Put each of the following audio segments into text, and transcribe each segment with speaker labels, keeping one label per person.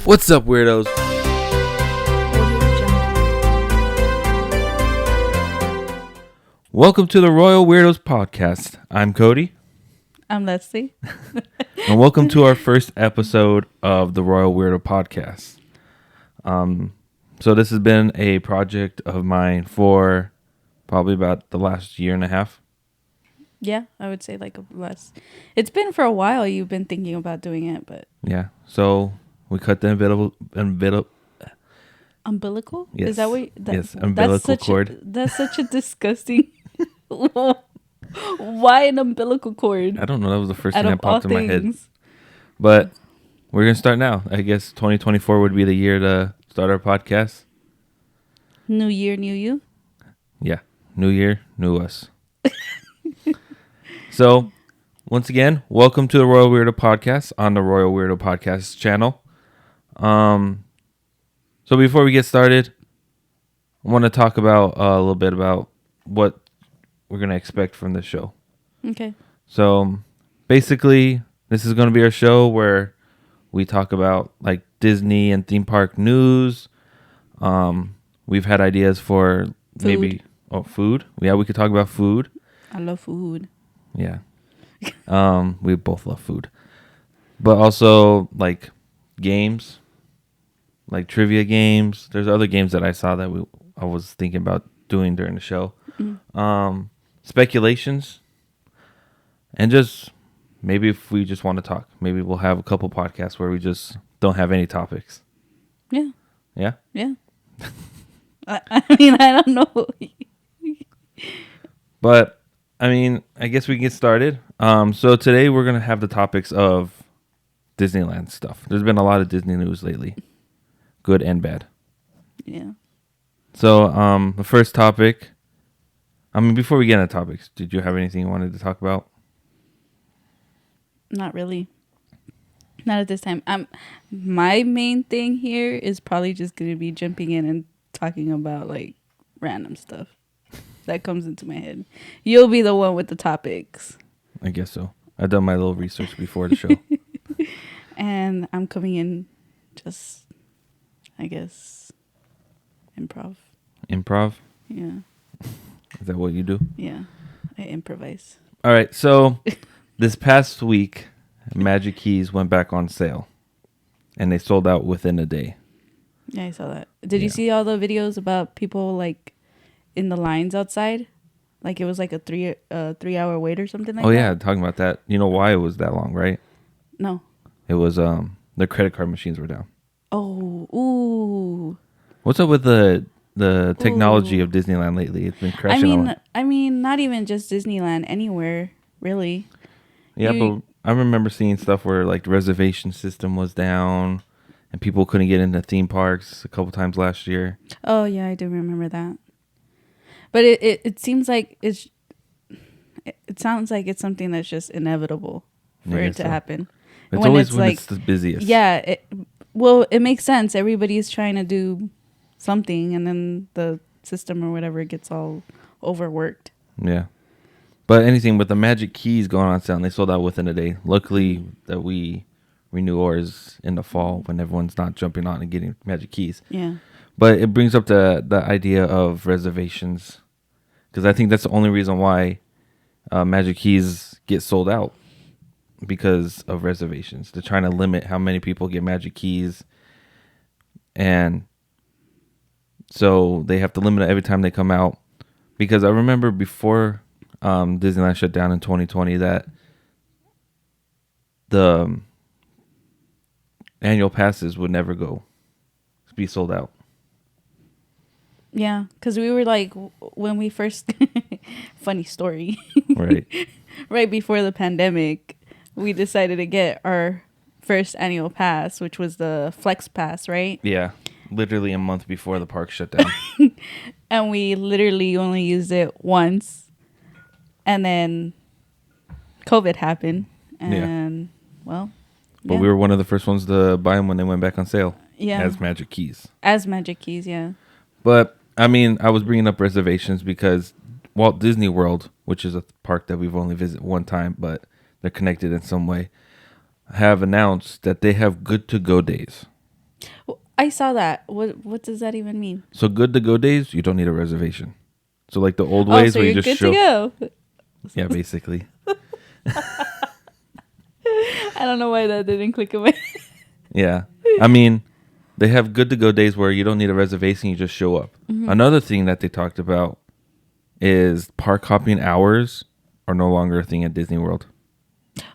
Speaker 1: What's up, weirdos? Welcome to the Royal Weirdos Podcast. I'm Cody.
Speaker 2: I'm Leslie.
Speaker 1: And welcome to our first episode of the Royal Weirdo Podcast. So this has been a project of mine for probably about the last year and a half.
Speaker 2: Yeah, I would say like less. It's been for a while you've been thinking about doing it, but...
Speaker 1: Yeah, so we cut the
Speaker 2: Umbilical?
Speaker 1: Yes.
Speaker 2: Is that what...
Speaker 1: Yes, umbilical cord.
Speaker 2: That's such a disgusting... Why an umbilical cord?
Speaker 1: I don't know. That was the first
Speaker 2: Out
Speaker 1: thing
Speaker 2: of
Speaker 1: that popped
Speaker 2: all
Speaker 1: in my head.
Speaker 2: things.
Speaker 1: But we're going to start now. I guess 2024 would be the year to start our podcast.
Speaker 2: New year, new you?
Speaker 1: Yeah. New year, new us. So, once again, welcome to the Royal Weirdo Podcast on the Royal Weirdo Podcast channel. So before we get started, I want to talk about a little bit about what we're going to expect from this show.
Speaker 2: Okay.
Speaker 1: So, basically, this is going to be our show where we talk about like Disney and theme park news. We've had ideas for maybe food. Yeah, we could talk about food.
Speaker 2: I love food.
Speaker 1: Yeah. We both love food. But also like games, like trivia games. There's other games that I saw that I was thinking about doing during the show. Speculations. And just maybe if we just want to talk, maybe we'll have a couple podcasts where we just don't have any topics.
Speaker 2: Yeah.
Speaker 1: Yeah?
Speaker 2: Yeah. I mean, I don't know.
Speaker 1: But I mean, I guess we can get started. So today we're going to have the topics of Disneyland stuff. There's been a lot of Disney news lately, good and bad.
Speaker 2: Yeah.
Speaker 1: So the first topic, I mean, before we get into topics, did you have anything you wanted to talk about?
Speaker 2: Not really. Not at this time. My main thing here is probably just going to be jumping in and talking about like random stuff that comes into my head. You'll be the one with the topics.
Speaker 1: I guess so. I've done my little research before the show.
Speaker 2: And I'm coming in just, I guess, improv.
Speaker 1: Improv?
Speaker 2: Yeah.
Speaker 1: Is that what you do?
Speaker 2: Yeah. I improvise.
Speaker 1: All right. So this past week, Magic Keys went back on sale. And they sold out within a day.
Speaker 2: Yeah, I saw that. Did you see all the videos about people like in the lines outside? Like it was like a 3-hour wait or something like that?
Speaker 1: Oh, yeah. Talking about that. You know why it was that long, right?
Speaker 2: No.
Speaker 1: It was the credit card machines were down.
Speaker 2: Oh, ooh.
Speaker 1: What's up with the technology of Disneyland lately? It's been crashing a lot.
Speaker 2: I mean, not even just Disneyland, anywhere, really.
Speaker 1: Yeah, but I remember seeing stuff where like the reservation system was down and people couldn't get into theme parks a couple times last year.
Speaker 2: Oh, yeah, I do remember that. But it seems like it sounds like it's something that's just inevitable for it to happen.
Speaker 1: It's always when it's the busiest.
Speaker 2: Yeah. It makes sense. Everybody's trying to do something and then the system or whatever gets all overworked.
Speaker 1: Yeah. But anything with the Magic Keys going on sale, and they sold out within a day. Luckily that we renew ours in the fall when everyone's not jumping on and getting Magic Keys.
Speaker 2: Yeah.
Speaker 1: But it brings up the idea of reservations. Because I think that's the only reason why Magic Keys get sold out. Because of reservations. They're trying to limit how many people get Magic Keys. And so they have to limit it every time they come out. Because I remember before Disneyland shut down in 2020 that the annual passes would never be sold out.
Speaker 2: Yeah, because we were like, when we first, funny story.
Speaker 1: Right.
Speaker 2: Right before the pandemic, we decided to get our first annual pass, which was the Flex Pass, right?
Speaker 1: Yeah, literally a month before the park shut down.
Speaker 2: And we literally only used it once. And then COVID happened. And, well.
Speaker 1: But we were one of the first ones to buy them when they went back on sale.
Speaker 2: Yeah.
Speaker 1: As Magic Keys.
Speaker 2: As Magic Keys, yeah.
Speaker 1: But, I mean, I was bringing up reservations because Walt Disney World, which is a park that we've only visited one time, but they're connected in some way, have announced that they have good to go days.
Speaker 2: I saw that. What does that even mean?
Speaker 1: So good to go days, you don't need a reservation. So like the old
Speaker 2: Oh,
Speaker 1: ways
Speaker 2: so
Speaker 1: where you
Speaker 2: you're
Speaker 1: just
Speaker 2: good to
Speaker 1: show.
Speaker 2: go.
Speaker 1: Yeah, basically.
Speaker 2: I don't know why that didn't click in my.
Speaker 1: Yeah. I mean, they have good to go days where you don't need a reservation, you just show up. Another thing that they talked about is park hopping hours are no longer a thing at Disney World.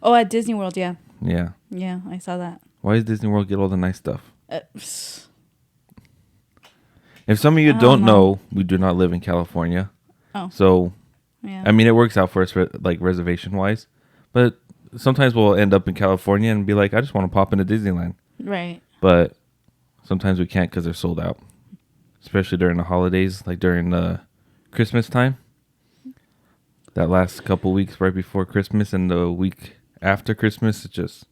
Speaker 2: Oh, at Disney World, yeah.
Speaker 1: Yeah.
Speaker 2: Yeah, I saw that.
Speaker 1: Why does Disney World get all the nice stuff?
Speaker 2: Psst.
Speaker 1: If some of you
Speaker 2: I
Speaker 1: don't
Speaker 2: don't
Speaker 1: know, we do not live in California.
Speaker 2: Oh,
Speaker 1: So,
Speaker 2: yeah.
Speaker 1: I mean, it works out for us, like reservation wise. But sometimes we'll end up in California and be like, I just want to pop into Disneyland.
Speaker 2: Right.
Speaker 1: But sometimes we can't because they're sold out, especially during the holidays, like during the Christmas time. That last couple weeks right before Christmas and the week after Christmas, it's just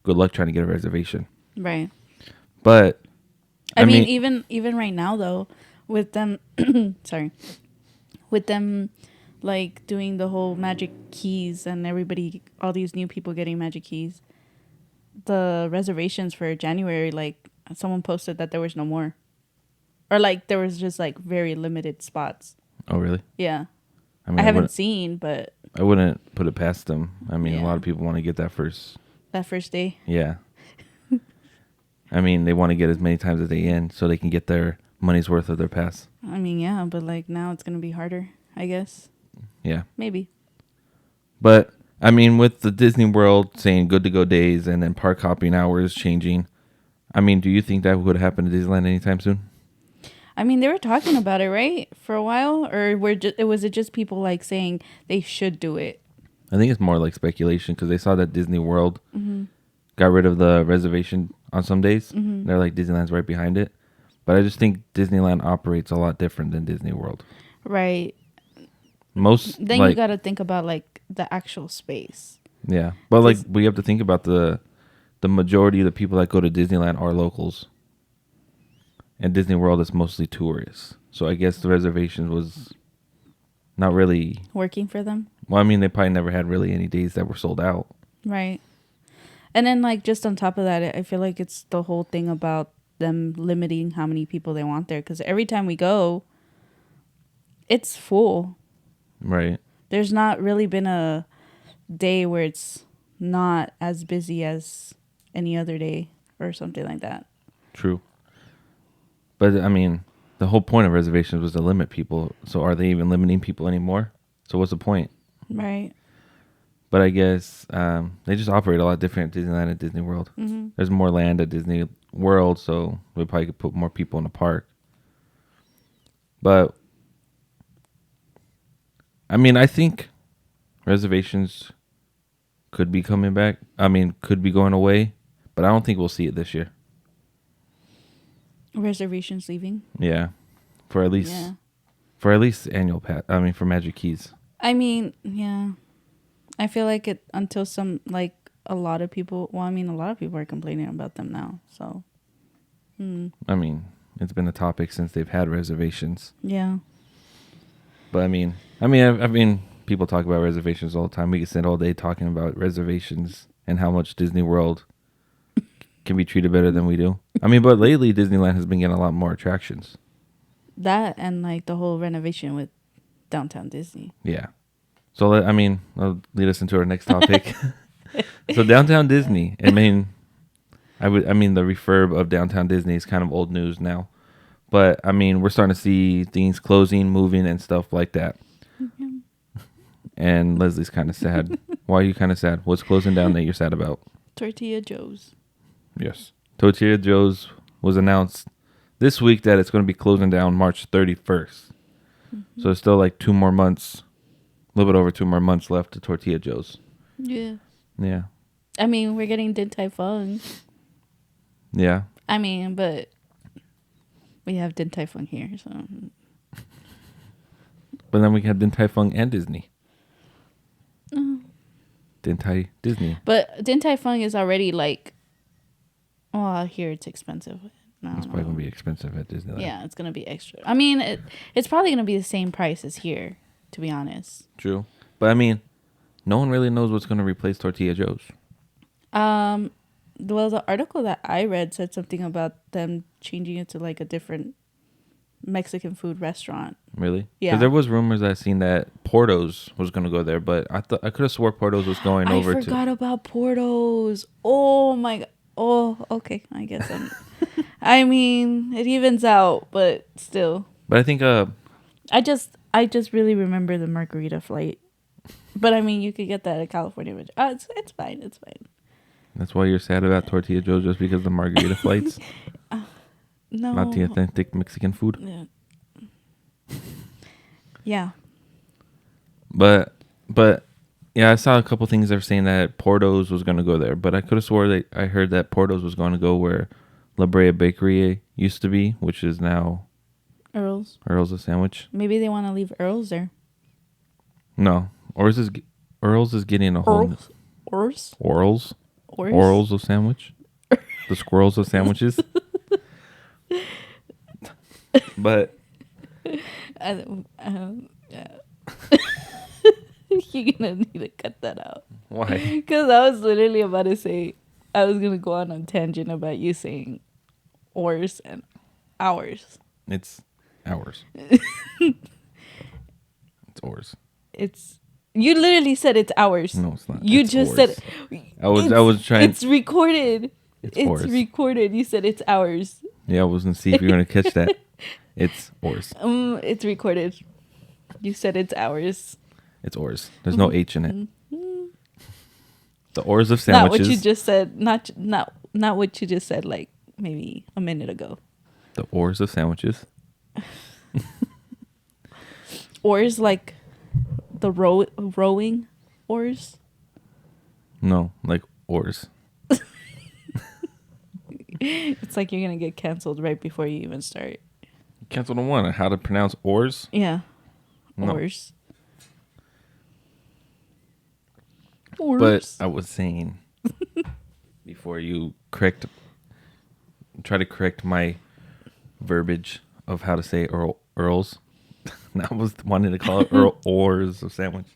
Speaker 1: good luck trying to get a reservation.
Speaker 2: Right.
Speaker 1: But
Speaker 2: I mean, even right now though, with them, sorry, with them, like doing the whole magic keys and everybody, all these new people getting magic keys, the reservations for January, like someone posted that there was no more, or like there was just like very limited spots.
Speaker 1: oh really?
Speaker 2: Yeah,
Speaker 1: I mean,
Speaker 2: I haven't seen, but
Speaker 1: I wouldn't put it past them. I mean, a
Speaker 2: Yeah.
Speaker 1: lot of people want to get that first.
Speaker 2: that first day.
Speaker 1: Yeah. I mean, they want to get as many times as they in so they can get their money's worth of their pass.
Speaker 2: I mean, yeah, but like now it's gonna be harder, I guess.
Speaker 1: Yeah.
Speaker 2: Maybe.
Speaker 1: But I mean, with the Disney World saying good to go days and then park hopping hours changing, I mean, do you think that would happen to Disneyland anytime soon?
Speaker 2: I mean, they were talking about it, right, for a while, or was it just people like saying they should do it?
Speaker 1: I think it's more like speculation because they saw that Disney World got rid of the reservation on some days. They're like Disneyland's right behind it. But I just think Disneyland operates a lot different than Disney World.
Speaker 2: Right.
Speaker 1: Most
Speaker 2: Then
Speaker 1: like,
Speaker 2: you got to think about like the actual space.
Speaker 1: yeah, but like we have to think about the majority of the people that go to Disneyland are locals, and Disney World is mostly tourists. So I guess the reservations was not really.
Speaker 2: Working for them.
Speaker 1: Well, I mean, they probably never had really any days that were sold out.
Speaker 2: Right. And then like just on top of that, I feel like it's the whole thing about them limiting how many people they want there, because every time we go, it's full.
Speaker 1: Right.
Speaker 2: There's not really been a day where it's not as busy as any other day or something like that.
Speaker 1: True. But I mean, the whole point of reservations was to limit people. So are they even limiting people anymore? So what's the point?
Speaker 2: Right.
Speaker 1: But I guess they just operate a lot different at Disneyland and Disney World.
Speaker 2: Mm-hmm.
Speaker 1: There's more land at Disney World, so we probably could put more people in the park. But I mean, I think reservations could be coming back. I mean, could be going away, but I don't think we'll see it this year.
Speaker 2: Reservations leaving.
Speaker 1: Yeah, for at least annual pass. I mean, for Magic Keys.
Speaker 2: I mean, yeah. I feel like it until some like a lot of people. Well, I mean, a lot of people are complaining about them now. So.
Speaker 1: I mean, it's been a topic since they've had reservations.
Speaker 2: Yeah.
Speaker 1: But I mean, people talk about reservations all the time. We could spend all day talking about reservations and how much Disney World can be treated better than we do. I mean, but lately Disneyland has been getting a lot more attractions.
Speaker 2: That and like the whole renovation with Downtown Disney.
Speaker 1: Yeah. So I mean, that'll lead us into our next topic. So Downtown Disney. I mean, the refurb of Downtown Disney is kind of old news now. But I mean, we're starting to see things closing, moving, and stuff like that.
Speaker 2: Mm-hmm.
Speaker 1: And Leslie's kind of sad. Why are you kind of sad? What's closing down that you're sad about?
Speaker 2: Tortilla Joe's.
Speaker 1: Yes. Tortilla Joe's was announced this week that it's going to be closing down March 31st. Mm-hmm. So it's still like 2 more months, a little bit over 2 more months left to Tortilla Joe's.
Speaker 2: Yeah.
Speaker 1: Yeah.
Speaker 2: I mean, we're getting Din Tai Fung.
Speaker 1: Yeah.
Speaker 2: I mean, but we have Din Tai Fung here, so.
Speaker 1: But then we had Din Tai Fung and Disney.
Speaker 2: Oh.
Speaker 1: Din Tai Disney.
Speaker 2: But Din Tai Fung is already like, well, here it's expensive.
Speaker 1: It's probably going to be expensive at Disneyland.
Speaker 2: Yeah, it's going to be extra. I mean, it's probably going to be the same price as here, to be honest.
Speaker 1: True. But I mean, no one really knows what's going to replace Tortilla Joe's.
Speaker 2: Well, the article that I read said something about them changing it to like a different Mexican food restaurant.
Speaker 1: Really?
Speaker 2: Yeah.
Speaker 1: Because there was rumors I seen that Porto's was gonna go there, but I thought I could have swore Porto's was going over to.
Speaker 2: I forgot about Portos. Oh my god. Oh, okay. I guess I'm. I mean, it evens out, but still.
Speaker 1: But I think
Speaker 2: I just really remember the margarita flight. But I mean, you could get that at California. Which, it's fine. It's fine.
Speaker 1: that's why you're sad about Tortilla Joe, just because the margarita flights,
Speaker 2: No.
Speaker 1: not the authentic Mexican food.
Speaker 2: Yeah. Yeah.
Speaker 1: But yeah, I saw a couple things that were saying that Porto's was gonna go there, but I could have swore that I heard that Porto's was going to go where La Brea Bakery used to be, which is now
Speaker 2: Earl's.
Speaker 1: Earl's of Sandwich.
Speaker 2: Maybe they want to leave Earl's there.
Speaker 1: No, Earl's is getting a whole
Speaker 2: Earl's?
Speaker 1: Orals of Sandwich. The squirrels of sandwiches. But
Speaker 2: Yeah. You're gonna need to cut that out.
Speaker 1: why?
Speaker 2: Because I was literally about to say, I was gonna go on a tangent about you saying ours and ours.
Speaker 1: It's ours. It's ours.
Speaker 2: You literally said it's ours.
Speaker 1: No, it's not.
Speaker 2: You
Speaker 1: It's
Speaker 2: just
Speaker 1: ours.
Speaker 2: said
Speaker 1: I was trying.
Speaker 2: It's recorded.
Speaker 1: It's
Speaker 2: It's
Speaker 1: ours.
Speaker 2: recorded. You said it's ours.
Speaker 1: Yeah, I was gonna see if you're gonna catch that. It's ours.
Speaker 2: It's recorded. You said it's ours.
Speaker 1: It's ours. There's no H in it.
Speaker 2: Mm-hmm.
Speaker 1: The oars of
Speaker 2: Not
Speaker 1: sandwiches.
Speaker 2: what you just said. Not what you just said. Like maybe a minute ago.
Speaker 1: The oars of sandwiches.
Speaker 2: Oars like the rowing oars.
Speaker 1: No, like oars.
Speaker 2: It's like you're gonna get canceled right before you even start.
Speaker 1: Cancel the one. How to pronounce oars?
Speaker 2: Yeah.
Speaker 1: No.
Speaker 2: Oars.
Speaker 1: But I was saying before you try to correct my verbiage of how to say Earls. I was wanting to call it oars of sandwich.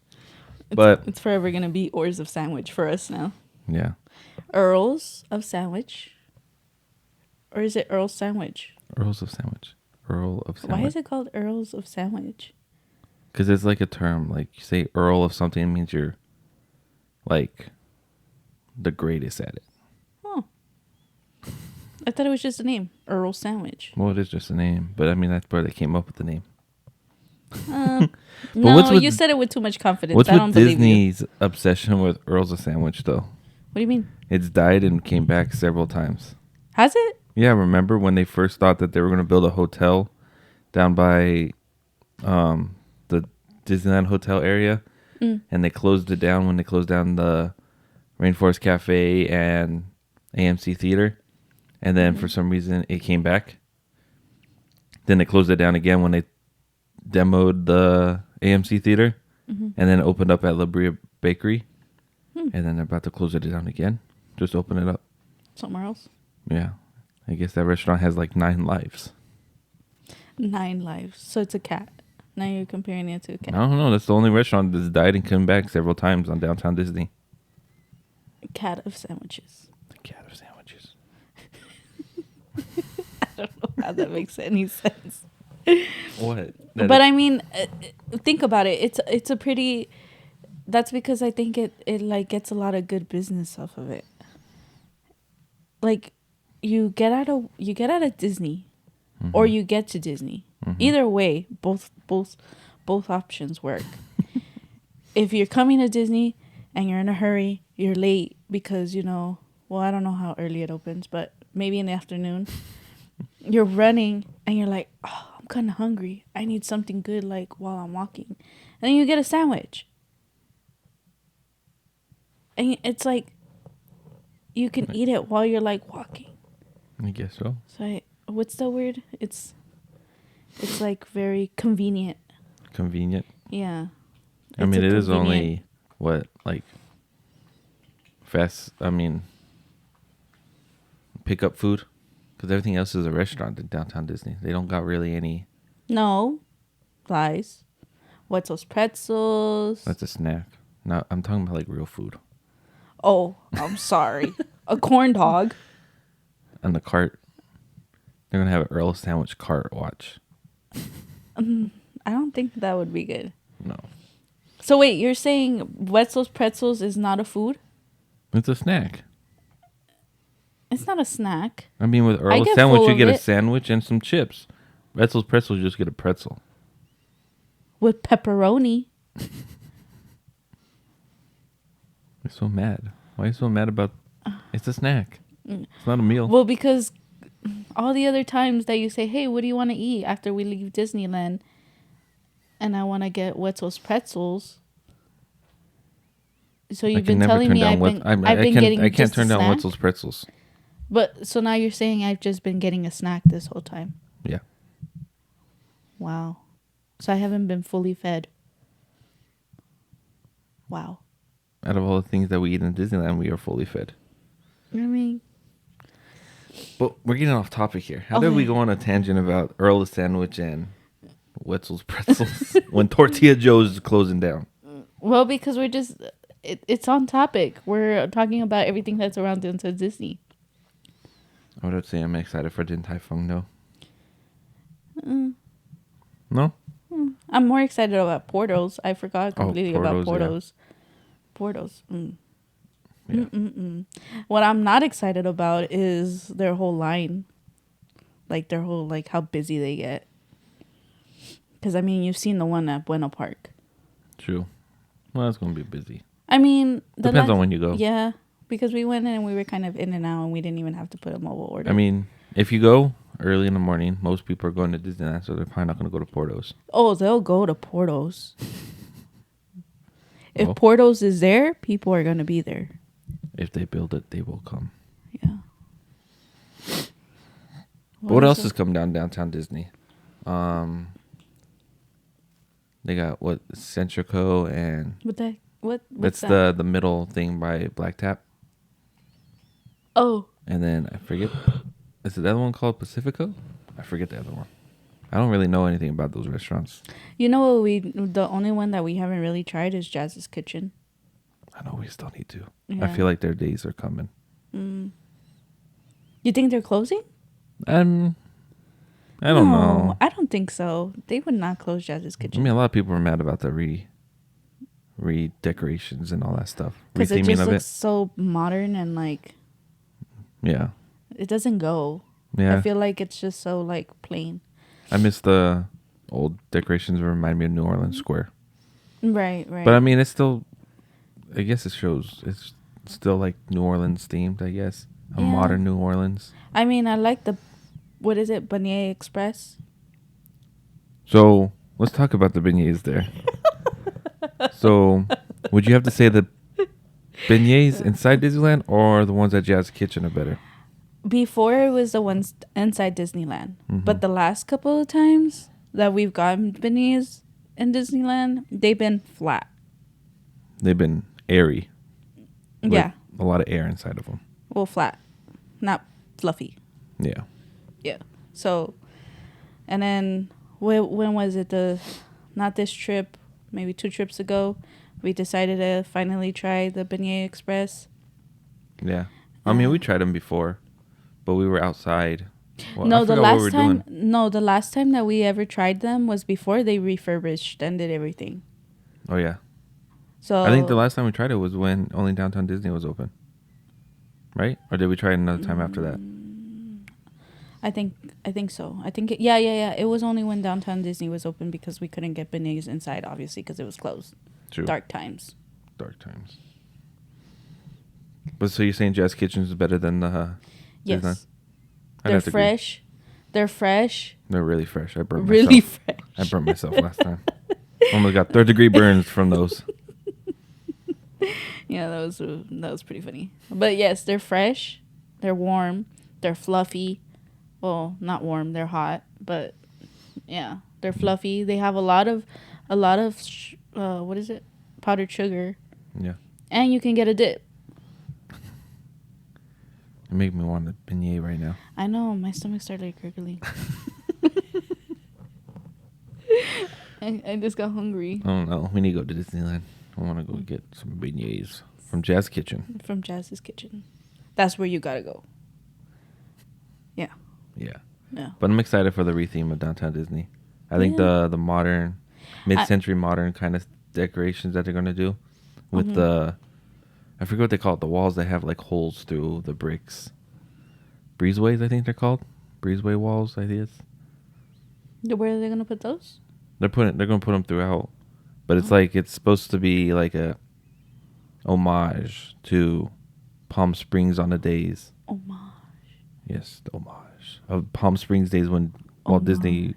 Speaker 1: But
Speaker 2: it's forever gonna be oars of sandwich for us now.
Speaker 1: yeah.
Speaker 2: Earls of sandwich. Or is it Earl sandwich?
Speaker 1: Earls of sandwich. Earl of sandwich.
Speaker 2: Why is it called Earls of sandwich?
Speaker 1: Because it's like a term. Like you say Earl of something, it means you're like the greatest at it.
Speaker 2: Oh. I thought it was just a name. Earl sandwich.
Speaker 1: Well, it is just a name. But I mean, that's where they came up with the name.
Speaker 2: No, you said it with too much confidence.
Speaker 1: What's
Speaker 2: I don't
Speaker 1: with
Speaker 2: believe
Speaker 1: Disney's obsession with Earls of Sandwich, though?
Speaker 2: What do you mean?
Speaker 1: It's died and came back several times.
Speaker 2: Has it?
Speaker 1: Yeah, remember when they first thought that they were going to build a hotel down by the Disneyland hotel area, and they closed it down when they closed down the Rainforest Cafe and AMC Theater, and then for some reason it came back. Then they closed it down again when they demoed the AMC Theater, and then opened up at La Brea Bakery, and then they're about to close it down again. Just open it up.
Speaker 2: Somewhere else?
Speaker 1: Yeah. I guess that restaurant has like 9 lives.
Speaker 2: 9 lives. So it's a cat. Now you're comparing it to a cat.
Speaker 1: I don't know. That's the only restaurant that's died and come back several times on downtown Disney.
Speaker 2: A cat of sandwiches.
Speaker 1: The cat of sandwiches.
Speaker 2: I don't know how that makes any sense.
Speaker 1: What?
Speaker 2: But I mean, think about it. It's a pretty. That's because I think it like gets a lot of good business off of it. Like, you get out of Disney, or you get to Disney. Either way, both options work. If you're coming to Disney and you're in a hurry, you're late because well, I don't know how early it opens, but maybe in the afternoon. You're running and you're like, oh, I'm kind of hungry. I need something good like while I'm walking. And then you get a sandwich. And it's like you can eat it while you're like walking.
Speaker 1: I guess so.
Speaker 2: So what's the word? It's like very convenient.
Speaker 1: Convenient.
Speaker 2: Yeah.
Speaker 1: I mean, it is
Speaker 2: convenient.
Speaker 1: only like fast. I mean, pick up food. Because everything else is a restaurant in downtown Disney. They don't got really any.
Speaker 2: No. Lies. What's those pretzels?
Speaker 1: That's a snack. No, I'm talking about like real food.
Speaker 2: Oh, I'm sorry. A corn dog.
Speaker 1: On the cart. They're going to have an Earl sandwich cart watch.
Speaker 2: I don't think that would be good.
Speaker 1: No.
Speaker 2: So wait, you're saying Wetzel's Pretzels is not a food?
Speaker 1: It's a snack.
Speaker 2: It's not a snack.
Speaker 1: I mean, with Earl's
Speaker 2: get
Speaker 1: sandwich,
Speaker 2: full
Speaker 1: you
Speaker 2: of
Speaker 1: get a
Speaker 2: it.
Speaker 1: sandwich and some chips. Wetzel's pretzels, you just get a pretzel.
Speaker 2: With pepperoni.
Speaker 1: You're so mad. Why are you so mad about... It's a snack. It's not a meal.
Speaker 2: Well, because all the other times that you say, hey, what do you want to eat after we leave Disneyland? And I want to get Wetzel's Pretzels. So you've been telling me I've been getting
Speaker 1: I can't
Speaker 2: just
Speaker 1: turn
Speaker 2: a
Speaker 1: down
Speaker 2: snack?
Speaker 1: Wetzel's pretzels.
Speaker 2: But so now you're saying I've just been getting a snack this whole time.
Speaker 1: Yeah.
Speaker 2: Wow. So I haven't been fully fed. Wow.
Speaker 1: Out of all the things that we eat in Disneyland, we are fully fed.
Speaker 2: I mean,
Speaker 1: But we're getting off topic here. How did we
Speaker 2: Okay.
Speaker 1: go on a tangent about Earl's sandwich and Wetzel's pretzels when Tortilla Joe's is closing down?
Speaker 2: well, because we're just, it's on topic. We're talking about everything that's around into Disney.
Speaker 1: I would say I'm excited for Din Tai Fung, no? No?
Speaker 2: I'm more excited about Portals. I forgot completely about
Speaker 1: Portals,
Speaker 2: Portals.
Speaker 1: Yeah.
Speaker 2: What I'm not excited about is their whole line. Like their whole, like how busy they get. Because, I mean, you've seen the one at Bueno Park.
Speaker 1: True. Well, it's going to be busy.
Speaker 2: I mean...
Speaker 1: Depends on when you go.
Speaker 2: Yeah, because we went in and we were kind of in and out and we didn't even have to put a mobile order.
Speaker 1: I mean, if you go early in the morning, most people are going to Disneyland, so they're probably not going to go to Portos.
Speaker 2: Oh, they'll go to Portos. If
Speaker 1: Well.
Speaker 2: Portos is there, people are going to be there.
Speaker 1: If they build it, they will come.
Speaker 2: Yeah.
Speaker 1: What else has come downtown Disney? They got what Centrico and
Speaker 2: What's
Speaker 1: that's
Speaker 2: that?
Speaker 1: the middle thing by Black Tap,
Speaker 2: Oh,
Speaker 1: and then I forget. Is it the other one called Pacifico? I forget the other one. I don't really know anything about those restaurants.
Speaker 2: you know what the only one that we haven't really tried is Jazz's Kitchen.
Speaker 1: I know we still need to.
Speaker 2: Yeah.
Speaker 1: I feel like their days are coming.
Speaker 2: You think they're closing?
Speaker 1: I don't know.
Speaker 2: No, I don't think so. They would not close Jazz's
Speaker 1: I
Speaker 2: Kitchen.
Speaker 1: mean, a lot of people are mad about the redecorations and all that stuff.
Speaker 2: Because it
Speaker 1: Retheming
Speaker 2: just
Speaker 1: of
Speaker 2: looks
Speaker 1: it.
Speaker 2: so modern and like
Speaker 1: Yeah.
Speaker 2: it doesn't go.
Speaker 1: Yeah.
Speaker 2: I feel like it's just so like plain.
Speaker 1: I miss the old decorations that remind me of New Orleans Square.
Speaker 2: Right.
Speaker 1: But I mean, it's still, I guess it shows, it's still like New Orleans themed, I guess. A
Speaker 2: Yeah.
Speaker 1: modern New Orleans.
Speaker 2: I mean, I like what is it, Beignet Express?
Speaker 1: So let's talk about the beignets there. So would you have to say the beignets inside Disneyland or the ones at Jazz Kitchen are better?
Speaker 2: Before it was the ones inside Disneyland.
Speaker 1: Mm-hmm.
Speaker 2: But the last couple of times that we've gotten beignets in Disneyland, they've been flat.
Speaker 1: They've been airy. With
Speaker 2: Yeah.
Speaker 1: a lot of air inside of them.
Speaker 2: Well, flat. Not fluffy.
Speaker 1: Yeah.
Speaker 2: Yeah. So, and then when was it? Not this trip, maybe 2 trips ago, we decided to finally try the Beignet Express.
Speaker 1: Yeah. I mean, we tried them before, but we were outside. Well,
Speaker 2: No,
Speaker 1: I
Speaker 2: the
Speaker 1: forgot what we
Speaker 2: last
Speaker 1: were
Speaker 2: time.
Speaker 1: doing.
Speaker 2: No, the last time that we ever tried them was before they refurbished and did everything.
Speaker 1: Oh, yeah.
Speaker 2: So
Speaker 1: I think the last time we tried it was when only Downtown Disney was open. Right? Or did we try it another time after that?
Speaker 2: I think so. I think yeah. It was only when Downtown Disney was open because we couldn't get beignets inside, obviously, because it was closed.
Speaker 1: True.
Speaker 2: Dark times.
Speaker 1: Dark times. But so you're saying Jazz Kitchen is better than the
Speaker 2: Yes.
Speaker 1: Disneyland? I'd
Speaker 2: They're
Speaker 1: have to agree.
Speaker 2: fresh. They're fresh.
Speaker 1: They're really fresh. I burnt
Speaker 2: Really
Speaker 1: myself.
Speaker 2: fresh.
Speaker 1: I burnt myself last time. Almost got 3rd-degree burns from those.
Speaker 2: Yeah, that was pretty funny. But yes, they're fresh. They're warm. They're fluffy. Well, not warm. They're hot. But yeah, they're fluffy. They have a lot of what is it? Powdered sugar.
Speaker 1: Yeah.
Speaker 2: And you can get a dip.
Speaker 1: It made me want a beignet right now.
Speaker 2: I know, my stomach started gurgling. I just got hungry
Speaker 1: I don't know. We need to go to Disneyland. I want to go get some beignets from Jazz Kitchen.
Speaker 2: from Jazz's Kitchen. that's where you gotta go. Yeah.
Speaker 1: Yeah.
Speaker 2: Yeah.
Speaker 1: But I'm excited for the retheme of Downtown Disney. I think the modern, mid-century modern kind of decorations that they're going to do with the, I forget what they call it, the walls that have like holes through the bricks. Breezeways, I think they're called. Breezeway walls, I think.
Speaker 2: Where are they gonna put those?
Speaker 1: They're going to put them throughout. But it's like, it's supposed to be like a homage to Palm Springs on the days.
Speaker 2: Homage.
Speaker 1: Yes, the homage of Palm Springs days when Walt Disney.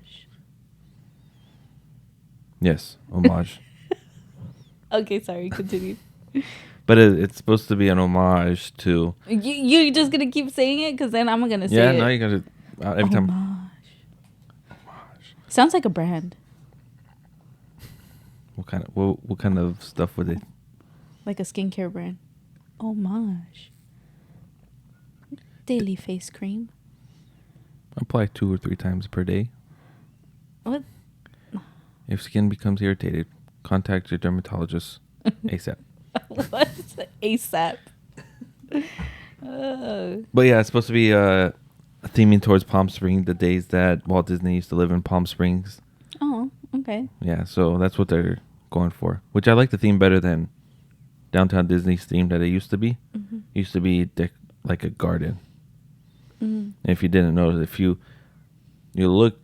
Speaker 1: Yes, homage.
Speaker 2: Okay, sorry, continue.
Speaker 1: But it's supposed to be an homage to.
Speaker 2: You just gonna keep saying it because then I'm gonna say it.
Speaker 1: Yeah, no, you gotta every time.
Speaker 2: Homage. Sounds like a brand.
Speaker 1: What kind of stuff would it?
Speaker 2: Like a skincare brand. Homage. Daily face cream.
Speaker 1: Apply 2 or 3 times per day.
Speaker 2: What?
Speaker 1: If skin becomes irritated, contact your dermatologist ASAP.
Speaker 2: What's ASAP?
Speaker 1: But yeah, it's supposed to be theming towards Palm Springs, the days that Walt Disney used to live in Palm Springs.
Speaker 2: Oh, okay.
Speaker 1: Yeah, so that's what they're going for. Which I like the theme better than Downtown Disney's theme that it used to be.
Speaker 2: Mm-hmm.
Speaker 1: It used to be like a garden.
Speaker 2: Mm-hmm.
Speaker 1: If you didn't notice, if you look,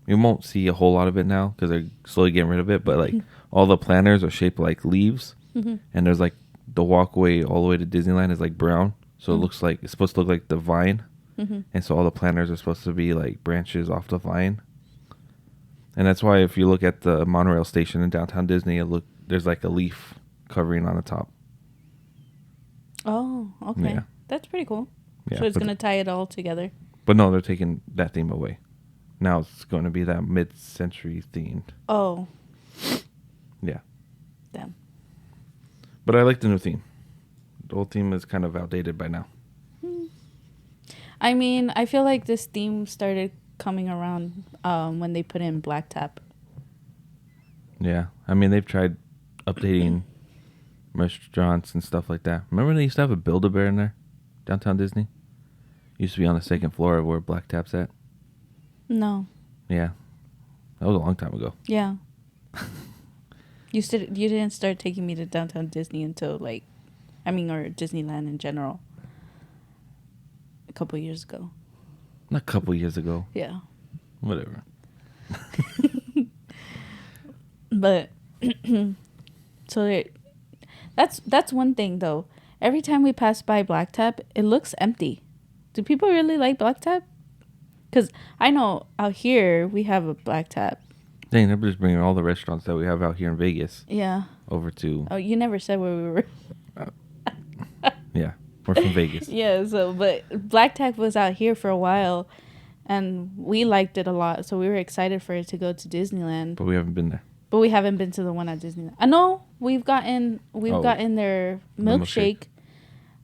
Speaker 1: you won't see a whole lot of it now because they're slowly getting rid of it. But like all the planters are shaped like leaves, and there's like the walkway all the way to Disneyland is like brown, so it looks like it's supposed to look like the vine, and so all the planters are supposed to be like branches off the vine. And that's why if you look at the monorail station in Downtown Disney, there's like a leaf covering on the top.
Speaker 2: Oh, okay.
Speaker 1: Yeah.
Speaker 2: That's pretty cool.
Speaker 1: Yeah,
Speaker 2: so it's going to tie it all together.
Speaker 1: But no, they're taking that theme away. Now it's going to be that mid-century themed.
Speaker 2: Oh.
Speaker 1: Yeah.
Speaker 2: Damn.
Speaker 1: But I like the new theme. The old theme is kind of outdated by now.
Speaker 2: I mean, I feel like this theme started coming around when they put in Black Tap.
Speaker 1: Yeah. I mean, they've tried updating restaurants and stuff like that. Remember they used to have a Build-A-Bear in there? Downtown Disney? Used to be on the second floor of where Black Tap's at.
Speaker 2: No.
Speaker 1: Yeah. That was a long time ago.
Speaker 2: Yeah. You didn't start taking me to Downtown Disney until or Disneyland in general. A couple years ago.
Speaker 1: Not a couple years ago.
Speaker 2: Yeah.
Speaker 1: Whatever.
Speaker 2: But so that's one thing though. Every time we pass by Black Tap, it looks empty. Do people really like Black Tap? Because I know out here we have a Black Tap.
Speaker 1: Dang, they're just bringing all the restaurants that we have out here in Vegas.
Speaker 2: Yeah.
Speaker 1: Over to.
Speaker 2: Oh, you never said where we were.
Speaker 1: Yeah, we're from Vegas.
Speaker 2: Yeah. So, but Black Tap was out here for a while, and we liked it a lot. So we were excited for it to go to Disneyland.
Speaker 1: But we haven't been there.
Speaker 2: But we haven't been to the one at Disneyland. I know we've gotten their milkshake.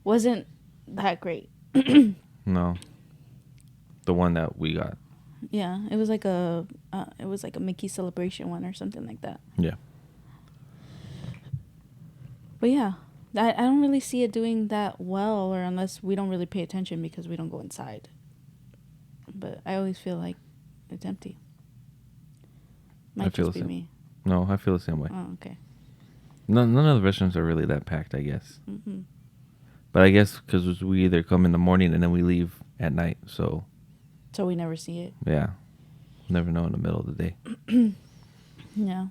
Speaker 2: Wasn't that great.
Speaker 1: No. The one that we got.
Speaker 2: Yeah, it was like a Mickey celebration one or something like that.
Speaker 1: Yeah.
Speaker 2: But yeah, I don't really see it doing that well, or unless we don't really pay attention because we don't go inside. But I always feel like it's empty. Might just be me.
Speaker 1: No, I feel the same way.
Speaker 2: Oh, okay.
Speaker 1: None of the restaurants are really that packed, I guess.
Speaker 2: Mm-hmm.
Speaker 1: But I guess because we either come in the morning and then we leave at night, so
Speaker 2: we never see it.
Speaker 1: Yeah. Never know in the middle of the day.
Speaker 2: Yeah.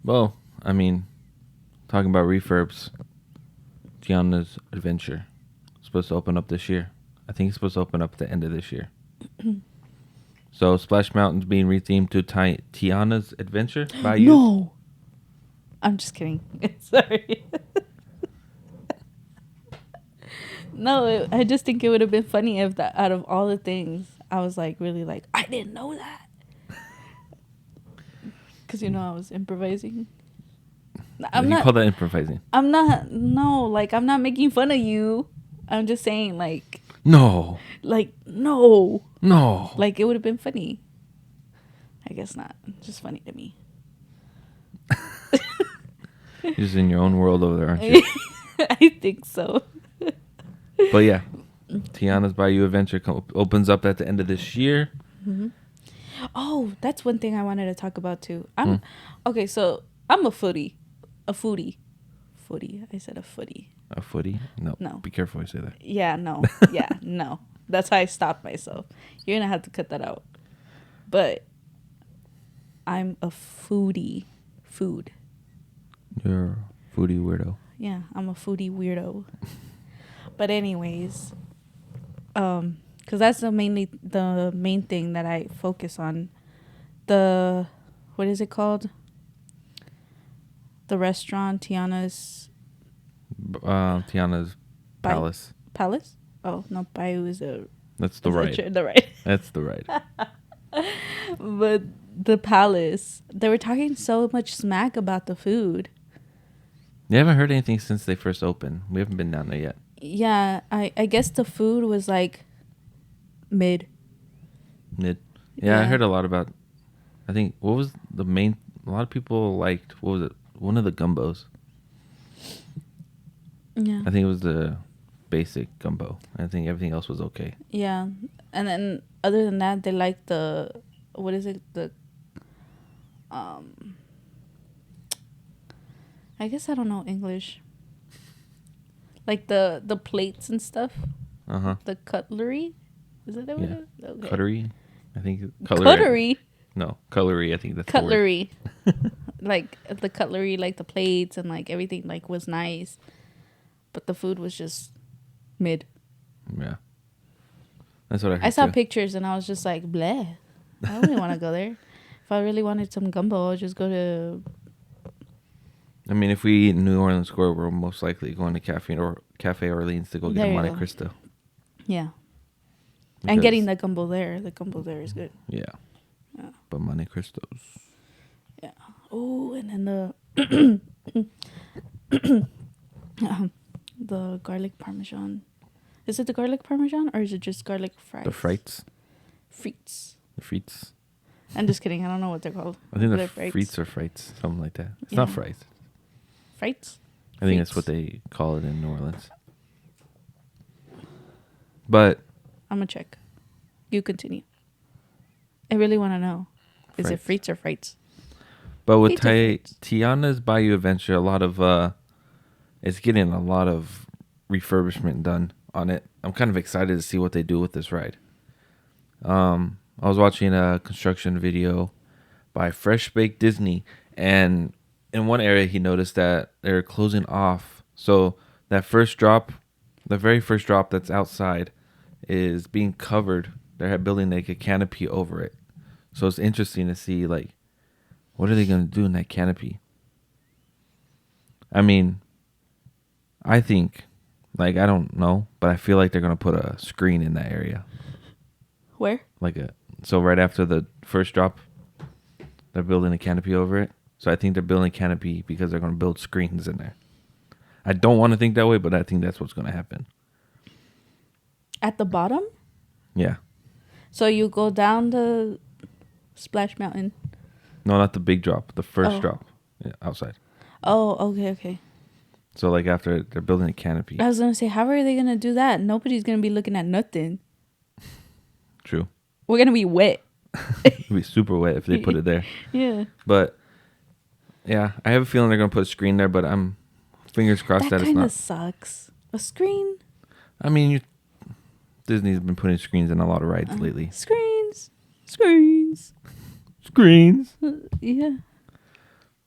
Speaker 1: Well, I mean, talking about Referbs, Tiana's Adventure. It's supposed to open up this year. I think it's supposed to open up at the end of this year. So Splash Mountain's being rethemed to Tiana's Adventure by you.
Speaker 2: No. I'm just kidding. Sorry. No, I just think it would have been funny if out of all the things, I was like, really like, I didn't know that. Because, I was improvising.
Speaker 1: You call that improvising?
Speaker 2: I'm not making fun of you. I'm just saying, like.
Speaker 1: No.
Speaker 2: Like, no.
Speaker 1: No.
Speaker 2: Like, it would have been funny. I guess not. It's just funny to me.
Speaker 1: You're just in your own world over there, aren't you?
Speaker 2: I think so.
Speaker 1: But yeah, Tiana's Bayou Adventure opens up at the end of this year.
Speaker 2: Mm-hmm. Oh, that's one thing I wanted to talk about too.
Speaker 1: Mm.
Speaker 2: Okay, so I'm a foodie. I said a footie.
Speaker 1: A footy? No.
Speaker 2: No.
Speaker 1: Be careful when you say that.
Speaker 2: Yeah, no. Yeah, no. That's how I stopped myself. You're going to have to cut that out. But I'm a foodie. Food.
Speaker 1: You're a foodie weirdo.
Speaker 2: Yeah, I'm a foodie weirdo. But anyways, because that's the main thing that I focus on. What is it called? The restaurant, Tiana's
Speaker 1: Palace.
Speaker 2: Palace? Oh, no, Bayou is a...
Speaker 1: That's the right.
Speaker 2: The right.
Speaker 1: That's the right.
Speaker 2: But the Palace, they were talking so much smack about the food.
Speaker 1: You haven't heard anything since they first opened. We haven't been down there yet.
Speaker 2: Yeah, I guess the food was like mid.
Speaker 1: Yeah, I heard a lot about... I think, what was the main... A lot of people liked... What was it? One of the gumbos.
Speaker 2: Yeah.
Speaker 1: I think it was the basic gumbo. I think everything else was okay.
Speaker 2: Yeah. And then other than that, they liked the... What is it? I guess I don't know English. Like the plates and stuff.
Speaker 1: Uh-huh.
Speaker 2: The cutlery. Is that what it is? Okay.
Speaker 1: Cutlery? I think...
Speaker 2: Cutlery?
Speaker 1: No, cutlery. I think that's
Speaker 2: cutlery. Like the cutlery, like the plates and like everything like was nice. But the food was just mid.
Speaker 1: Yeah. That's what I heard.
Speaker 2: I saw
Speaker 1: too.
Speaker 2: pictures and I was just like, bleh. I don't really want to go there. If I really wanted some gumbo, I'll just go to...
Speaker 1: I mean, if we eat in New Orleans Square, we're most likely going to Cafe Orleans to go get a Monte Cristo.
Speaker 2: Yeah. And getting the gumbo there. The gumbo there is good.
Speaker 1: Yeah. But Monte Cristos.
Speaker 2: Yeah. Oh, and then the garlic parmesan. Is it the garlic parmesan or is it just garlic fries?
Speaker 1: The frites.
Speaker 2: Frites.
Speaker 1: The frites.
Speaker 2: I'm just kidding. I don't know what they're called.
Speaker 1: I think they're frites or frites, something like that. It's not fries.
Speaker 2: Frites?
Speaker 1: I think that's what they call it in New Orleans. But
Speaker 2: I'm going to check. You continue. I really want to know. Is it frites or frites?
Speaker 1: But with Tiana's Bayou Adventure, it's getting a lot of refurbishment done on it. I'm kind of excited to see what they do with this ride. I was watching a construction video by Fresh Baked Disney, and in one area he noticed that they're closing off. So that the very first drop that's outside is being covered. They're building like a canopy over it. So it's interesting to see like, what are they going to do in that canopy? I mean, I think, like, I don't know, but I feel like they're going to put a screen in that area.
Speaker 2: Where?
Speaker 1: So right after the first drop, they're building a canopy over it. So I think they're building a canopy because they're going to build screens in there. I don't want to think that way, but I think that's what's going to happen.
Speaker 2: At the bottom?
Speaker 1: Yeah.
Speaker 2: So you go down the Splash Mountain.
Speaker 1: No, not the big drop. The first drop outside.
Speaker 2: Oh, okay.
Speaker 1: So like after they're building a canopy.
Speaker 2: I was going to say, how are they going to do that? Nobody's going to be looking at nothing.
Speaker 1: True.
Speaker 2: We're going to be wet.
Speaker 1: It'd be super wet if they put it there.
Speaker 2: Yeah.
Speaker 1: But yeah, I have a feeling they're going to put a screen there, but I'm fingers crossed that it's not.
Speaker 2: That kind of sucks. A
Speaker 1: I mean, Disney's been putting screens in a lot of rides lately.
Speaker 2: Screens. Yeah.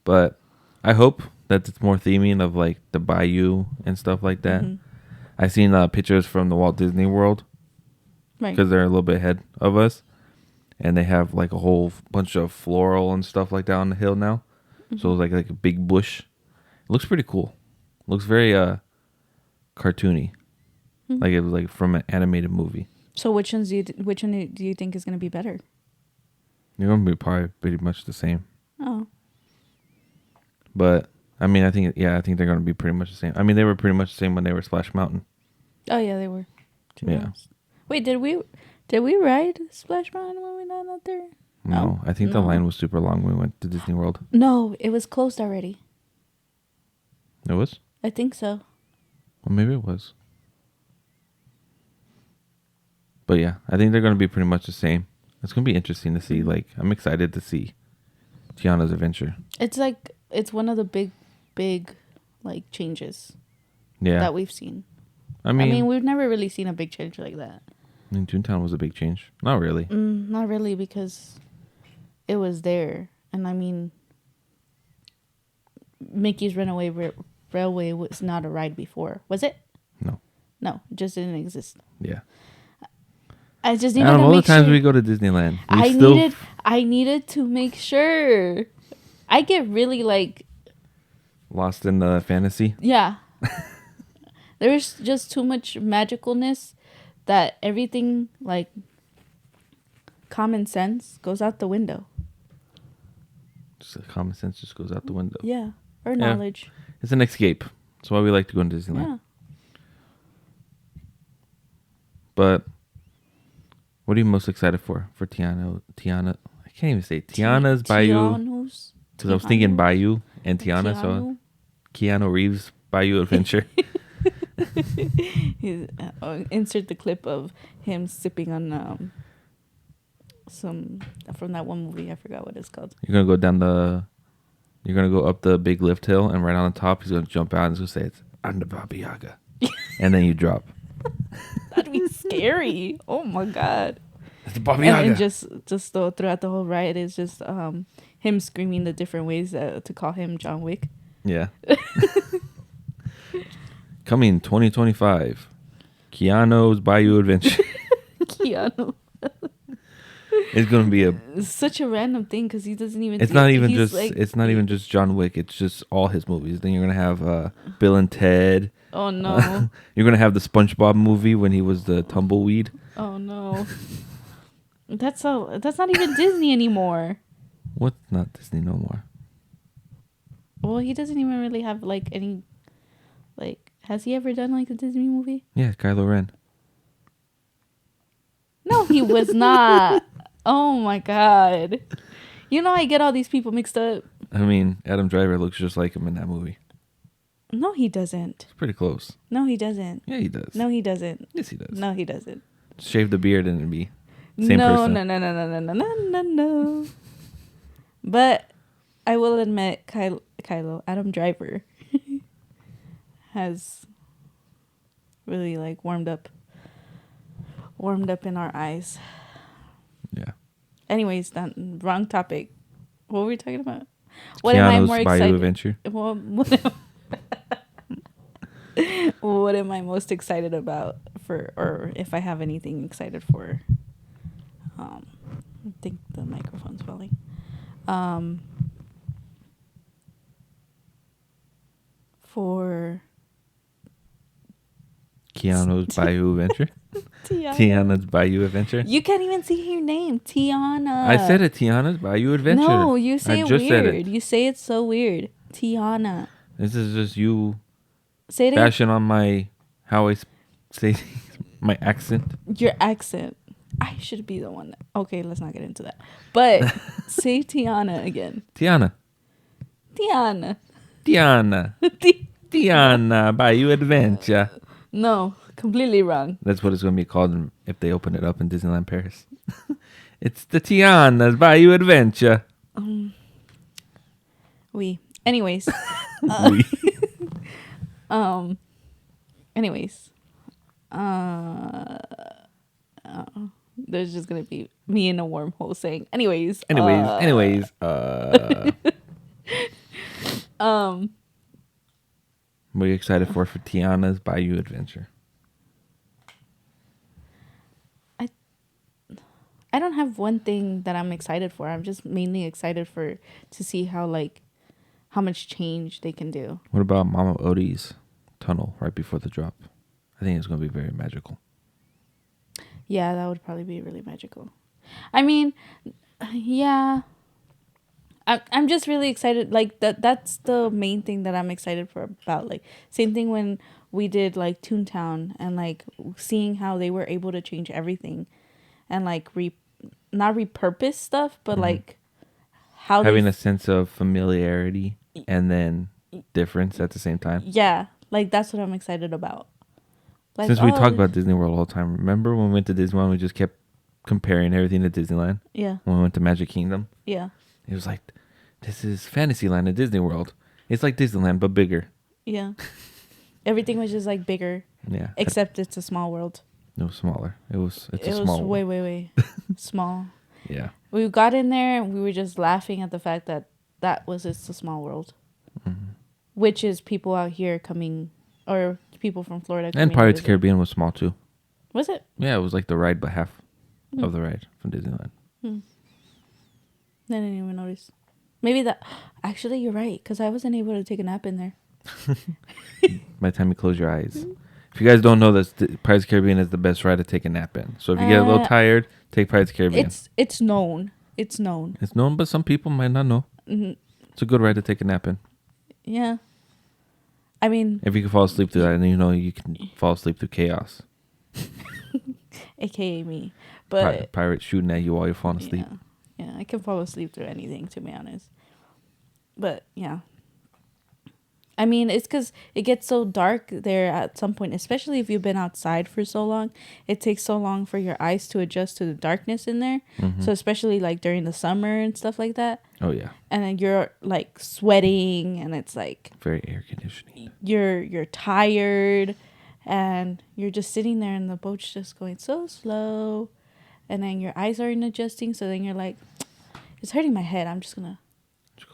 Speaker 1: But I hope that it's more theming of like the Bayou and stuff like that.
Speaker 2: Mm-hmm.
Speaker 1: I seen pictures from the Walt Disney World.
Speaker 2: Right.
Speaker 1: Because they're a little bit ahead of us. And they have like a whole bunch of floral and stuff like that on the hill now. Mm-hmm. So it's like a big bush. It looks pretty cool. Looks very cartoony. Mm-hmm. Like it was like from an animated movie.
Speaker 2: So which one do you think is going to be better?
Speaker 1: They're going to be probably pretty much the same.
Speaker 2: Oh.
Speaker 1: But I mean, I think they're going to be pretty much the same. I mean, they were pretty much the same when they were Splash Mountain.
Speaker 2: Oh yeah, they were.
Speaker 1: Yeah.
Speaker 2: Wait, did we ride Splash Mountain when we went out there?
Speaker 1: No, I think the line was super long when we went to Disney World.
Speaker 2: No, it was closed already.
Speaker 1: It was?
Speaker 2: I think so.
Speaker 1: Well, maybe it was. But yeah, I think they're going to be pretty much the same. It's going to be interesting to see. Like, I'm excited to see Tiana's adventure.
Speaker 2: It's like it's one of the big like changes
Speaker 1: Yeah.
Speaker 2: that we've seen.
Speaker 1: I mean,
Speaker 2: we've never really seen a big change like that.
Speaker 1: I mean, Toontown was a big change. Not really.
Speaker 2: Not really, because it was there. And I mean, Mickey's Runaway Railway was not a ride before. Was it?
Speaker 1: No.
Speaker 2: No, it just didn't exist.
Speaker 1: Yeah.
Speaker 2: I just needed
Speaker 1: Out of
Speaker 2: to
Speaker 1: all the
Speaker 2: make
Speaker 1: times
Speaker 2: sure.
Speaker 1: we go to Disneyland,
Speaker 2: I needed to make sure. I get really like,
Speaker 1: lost in the fantasy.
Speaker 2: yeah. There's just too much magicalness that everything like common sense goes out the window.
Speaker 1: Just common sense just goes out the window.
Speaker 2: Yeah. Or knowledge.
Speaker 1: It's an escape. That's why we like to go to Disneyland.
Speaker 2: Yeah.
Speaker 1: But what are you most excited for Tiana? I can't even say Tiana's Bayou. Because I was thinking Bayou and Tiana. So Keanu Reeves Bayou Adventure.
Speaker 2: Insert the clip of him sipping on some from that one movie. I forgot what it's called.
Speaker 1: You're gonna go up the big lift hill, and right on the top, he's gonna jump out and he's gonna say, "It's I'm the Baba Yaga," and then you drop.
Speaker 2: That'd be scary. Oh my god!
Speaker 1: It's the Baba Yaga.
Speaker 2: And just throughout the whole ride is just him screaming the different ways to call him John Wick.
Speaker 1: Yeah. Coming 2025, Keanu's Bayou Adventure.
Speaker 2: Keanu.
Speaker 1: It's gonna be
Speaker 2: It's such a random thing because he doesn't even.
Speaker 1: It's not even just John Wick. It's just all his movies. Then you're gonna have Bill and Ted.
Speaker 2: Oh no!
Speaker 1: You're gonna have the SpongeBob movie when he was the tumbleweed.
Speaker 2: Oh no! That's not even Disney anymore.
Speaker 1: What's not Disney no more?
Speaker 2: Well, he doesn't even really have like any. Like, has he ever done like a Disney movie?
Speaker 1: Yeah, Kylo Ren.
Speaker 2: No, he was not. Oh my god! You know, I get all these people mixed up.
Speaker 1: I mean, Adam Driver looks just like him in that movie.
Speaker 2: No, he doesn't.
Speaker 1: It's pretty close.
Speaker 2: No, he doesn't.
Speaker 1: Yeah, he does.
Speaker 2: No, he doesn't.
Speaker 1: Yes, he does.
Speaker 2: No, he doesn't.
Speaker 1: Shave the beard and it'd be same person.
Speaker 2: No. But I will admit, Kylo, Adam Driver, has really like warmed up in our eyes.
Speaker 1: Yeah.
Speaker 2: Anyways, wrong topic. What were we talking about?
Speaker 1: Keanu's Bayou Adventure.
Speaker 2: What am I most excited about or if I have anything excited for? I think the microphone's falling. For
Speaker 1: Keanu's Bayou Adventure.
Speaker 2: Tiana's
Speaker 1: Bayou Adventure.
Speaker 2: You can't even see her name, Tiana.
Speaker 1: I said it, Tiana's Bayou Adventure.
Speaker 2: No, you say it weird.
Speaker 1: Said it.
Speaker 2: You say it so weird. Tiana.
Speaker 1: This is just you
Speaker 2: Say it
Speaker 1: bashing on my how I say my accent.
Speaker 2: Your accent. I should be the one. Okay, let's not get into that. But say Tiana again.
Speaker 1: Tiana. Tiana Bayou Adventure.
Speaker 2: No, completely wrong.
Speaker 1: That's what it's going to be called if they open it up in Disneyland Paris. It's the Tiana's Bayou Adventure.
Speaker 2: Anyways. Anyways. There's just gonna be me in a wormhole saying anyways.
Speaker 1: What are you excited for Tiana's Bayou Adventure?
Speaker 2: I don't have one thing that I'm excited for. I'm just mainly excited to see how much change they can do.
Speaker 1: What about Mama Odie's tunnel right before the drop? I think it's going to be very magical.
Speaker 2: Yeah, that would probably be really magical. I mean, yeah. I'm just really excited. Like that's the main thing that I'm excited for about. Like same thing when we did like Toontown and like seeing how they were able to change everything and like not repurpose stuff, but like how
Speaker 1: having a sense of familiarity and then difference at the same time.
Speaker 2: Yeah, like that's what I'm excited about. Like,
Speaker 1: Since we talk about Disney World all the time, remember when we went to Disneyland, we just kept comparing everything to Disneyland?
Speaker 2: Yeah.
Speaker 1: When we went to Magic Kingdom?
Speaker 2: Yeah.
Speaker 1: It was like, this is Fantasyland at Disney World. It's like Disneyland, but bigger.
Speaker 2: Yeah. Everything was just like bigger.
Speaker 1: Yeah.
Speaker 2: Except it's a small world.
Speaker 1: It was smaller. It's a small
Speaker 2: was
Speaker 1: world.
Speaker 2: way small.
Speaker 1: Yeah.
Speaker 2: We got in there and we were just laughing at the fact that was just a small world.
Speaker 1: Mm-hmm.
Speaker 2: Which is people out here coming, or people from Florida coming.
Speaker 1: And Pirates of the Caribbean was small too.
Speaker 2: Was it?
Speaker 1: Yeah, it was like the ride, but half of the ride from Disneyland.
Speaker 2: I didn't even notice. Maybe that. Actually, you're right, because I wasn't able to take a nap in there.
Speaker 1: By the time you close your eyes. If you guys don't know this, Pirates of the Caribbean is the best ride to take a nap in. So if you get a little tired, take Pirates of the Caribbean.
Speaker 2: It's known. It's known.
Speaker 1: It's known, but some people might not know. Mm-hmm. It's a good ride to take a nap in.
Speaker 2: Yeah. I mean,
Speaker 1: if you can fall asleep through that, then you know you can fall asleep through chaos.
Speaker 2: AKA me. But
Speaker 1: pirates shooting at you while you're falling asleep.
Speaker 2: Yeah, I can fall asleep through anything, to be honest. But yeah. I mean, it's because it gets so dark there at some point, especially if you've been outside for so long. It takes so long for your eyes to adjust to the darkness in there. Mm-hmm. So especially like during the summer and stuff like that.
Speaker 1: Oh, yeah.
Speaker 2: And then you're like sweating and it's like...
Speaker 1: very air conditioning.
Speaker 2: You're tired and you're just sitting there and the boat's just going so slow. And then your eyes aren't adjusting. So then you're like, it's hurting my head. I'm just going to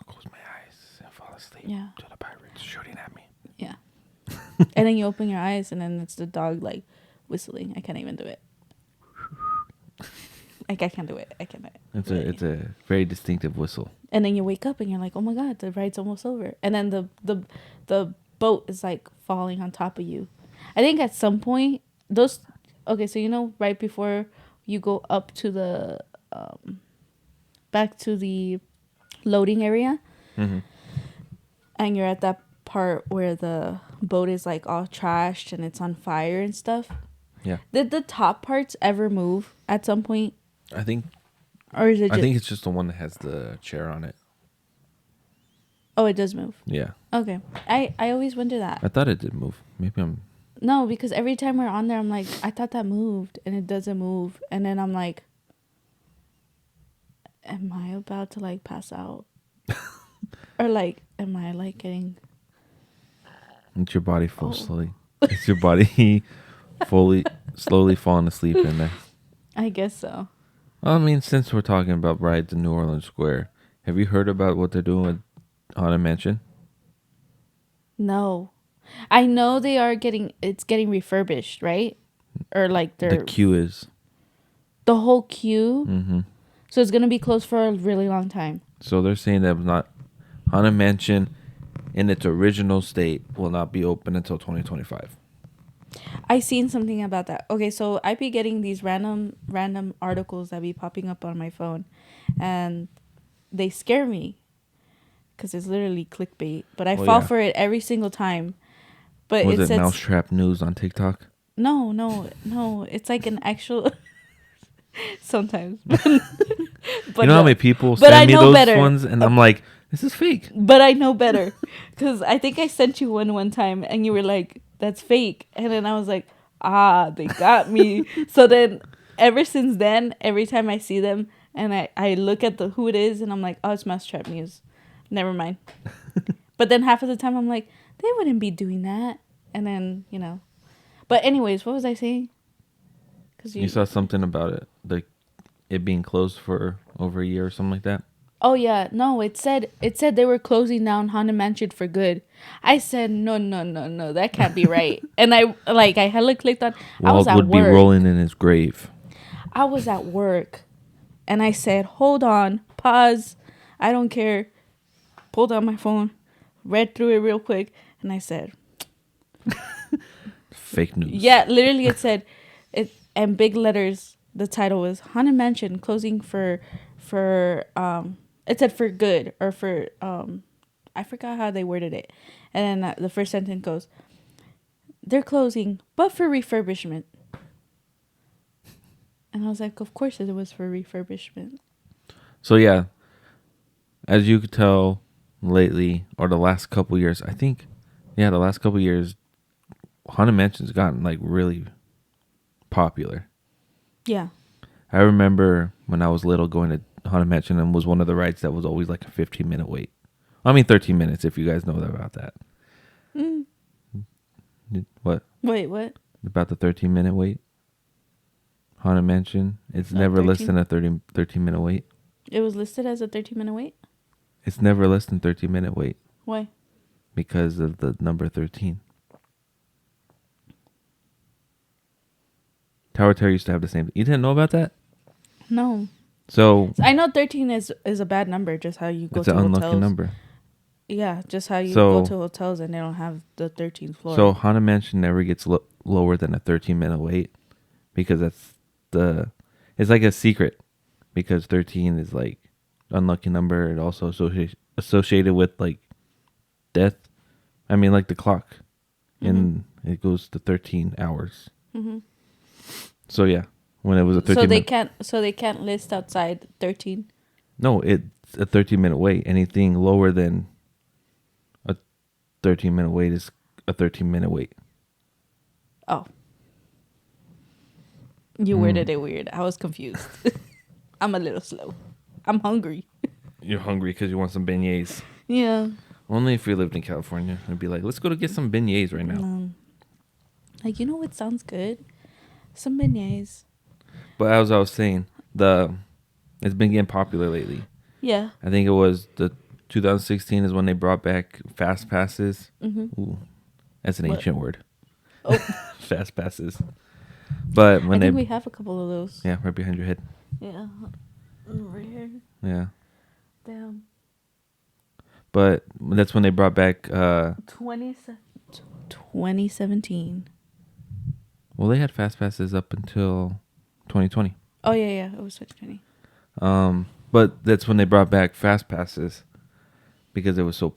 Speaker 1: close my eyes and fall asleep.
Speaker 2: Yeah.
Speaker 1: To the pirates shooting at me.
Speaker 2: Yeah. And then you open your eyes and then it's the dog like whistling. I can't even do it. Like I can't do it. I can't do it.
Speaker 1: It's a very distinctive whistle.
Speaker 2: And then you wake up and you're like, oh my God, the ride's almost over. And then the boat is like falling on top of you. I think at some point so you know right before you go up to the back to the loading area, mm-hmm. and you're at that part where the boat is like all trashed and it's on fire and stuff.
Speaker 1: Yeah.
Speaker 2: Did the top parts ever move at some point?
Speaker 1: I think.
Speaker 2: Or is it?
Speaker 1: I think it's just the one that has the chair on it.
Speaker 2: Oh, it does move.
Speaker 1: Yeah.
Speaker 2: Okay. I always wonder that.
Speaker 1: I thought it did move. Maybe I'm.
Speaker 2: No, because every time we're on there, I'm like, I thought that moved, and it doesn't move. And then I'm like, am I about to like pass out? Or like, am I like getting...
Speaker 1: It's your body slowly. It's your body slowly falling asleep in there.
Speaker 2: I guess so.
Speaker 1: I mean, since we're talking about rides in New Orleans Square, have you heard about what they're doing with Haunted Mansion?
Speaker 2: No. I know it's getting refurbished, right? Or like
Speaker 1: the queue is.
Speaker 2: The whole queue?
Speaker 1: Mm-hmm.
Speaker 2: So it's going to be closed for a really long time.
Speaker 1: So they're saying that Haunted Mansion in its original state will not be open until 2025.
Speaker 2: I seen something about that. Okay, so I be getting these random articles that be popping up on my phone, and they scare me because it's literally clickbait. But I fall for it every single time. But
Speaker 1: Was it Mousetrap News on TikTok?
Speaker 2: No. It's like an actual. Sometimes, but
Speaker 1: you know how many people send me those ones, and I'm like, this is fake.
Speaker 2: But I know better, because I think I sent you one time, and you were like, that's fake, and then I was like, they got me. So then, ever since then, every time I see them, and I look at who it is, and I'm like, oh, it's Mousetrap News. Never mind. But then half of the time, I'm like, they wouldn't be doing that, and then But anyways, what was I saying?
Speaker 1: You saw something about it, it being closed for over a year or something like that.
Speaker 2: Oh yeah, no, it said they were closing down Haunted Mansion for good. I said no, that can't be right. And I hella clicked on. I was at work.
Speaker 1: Walt would be rolling in his grave.
Speaker 2: I was at work, and I said, "Hold on, pause. I don't care." Pulled out my phone, read through it real quick, and I said,
Speaker 1: "Fake news."
Speaker 2: Yeah, literally, it said it. And big letters, the title was Haunted Mansion closing for it said for good, or for I forgot how they worded it. And then the first sentence goes, they're closing but for refurbishment. And I was like, of course it was for refurbishment.
Speaker 1: So yeah, as you could tell lately, or the last couple years, I think, the last couple years, Haunted Mansion's gotten like really popular.
Speaker 2: Yeah.
Speaker 1: I remember when I was little going to Haunted Mansion and was one of the rides that was always like a 15-minute wait. I mean 13 minutes if you guys know about that.
Speaker 2: Mm.
Speaker 1: What?
Speaker 2: Wait, what?
Speaker 1: About the 13-minute wait? Haunted Mansion. It's never less
Speaker 2: 13?
Speaker 1: than a 13-minute wait.
Speaker 2: It was listed as a 13-minute wait?
Speaker 1: It's never less than 13-minute wait.
Speaker 2: Why?
Speaker 1: Because of the number 13. Tower Terror used to have the same. You didn't know about that?
Speaker 2: No.
Speaker 1: So
Speaker 2: I know 13 is a bad number, just how you go
Speaker 1: it's
Speaker 2: to
Speaker 1: an
Speaker 2: hotels.
Speaker 1: unlucky number.
Speaker 2: Yeah, just how you
Speaker 1: So-
Speaker 2: go to hotels and they don't have the 13th floor.
Speaker 1: So Haunted Mansion never gets lower than a 13-minute wait because it's like a secret because 13 is like unlucky number. It also associated with like death. I mean, like the clock, and it goes to 13 hours.
Speaker 2: Mm-hmm.
Speaker 1: So yeah, when it was a 13,
Speaker 2: So they can't list outside 13.
Speaker 1: No, it's a 13-minute wait. Anything lower than a 13-minute wait is a 13-minute wait.
Speaker 2: Oh. You worded it weird. I was confused. I'm a little slow. I'm hungry.
Speaker 1: You're hungry because you want some beignets.
Speaker 2: Yeah.
Speaker 1: Only if we lived in California, I'd be like, let's go to get some beignets right now.
Speaker 2: Like, you know what sounds good? Some beignets.
Speaker 1: But as I was saying, it's been getting popular lately.
Speaker 2: Yeah.
Speaker 1: I think it was the 2016 is when they brought back fast passes.
Speaker 2: Mm-hmm.
Speaker 1: Ooh, that's an ancient word.
Speaker 2: Oh.
Speaker 1: Fast passes. But when
Speaker 2: I think we have a couple of those.
Speaker 1: Yeah, right behind your head.
Speaker 2: Yeah. Right here.
Speaker 1: Yeah.
Speaker 2: Damn.
Speaker 1: But that's when they brought back
Speaker 2: 2017.
Speaker 1: Well, they had fast passes up until 2020.
Speaker 2: Oh yeah, it was 2020.
Speaker 1: But that's when they brought back fast passes because it was so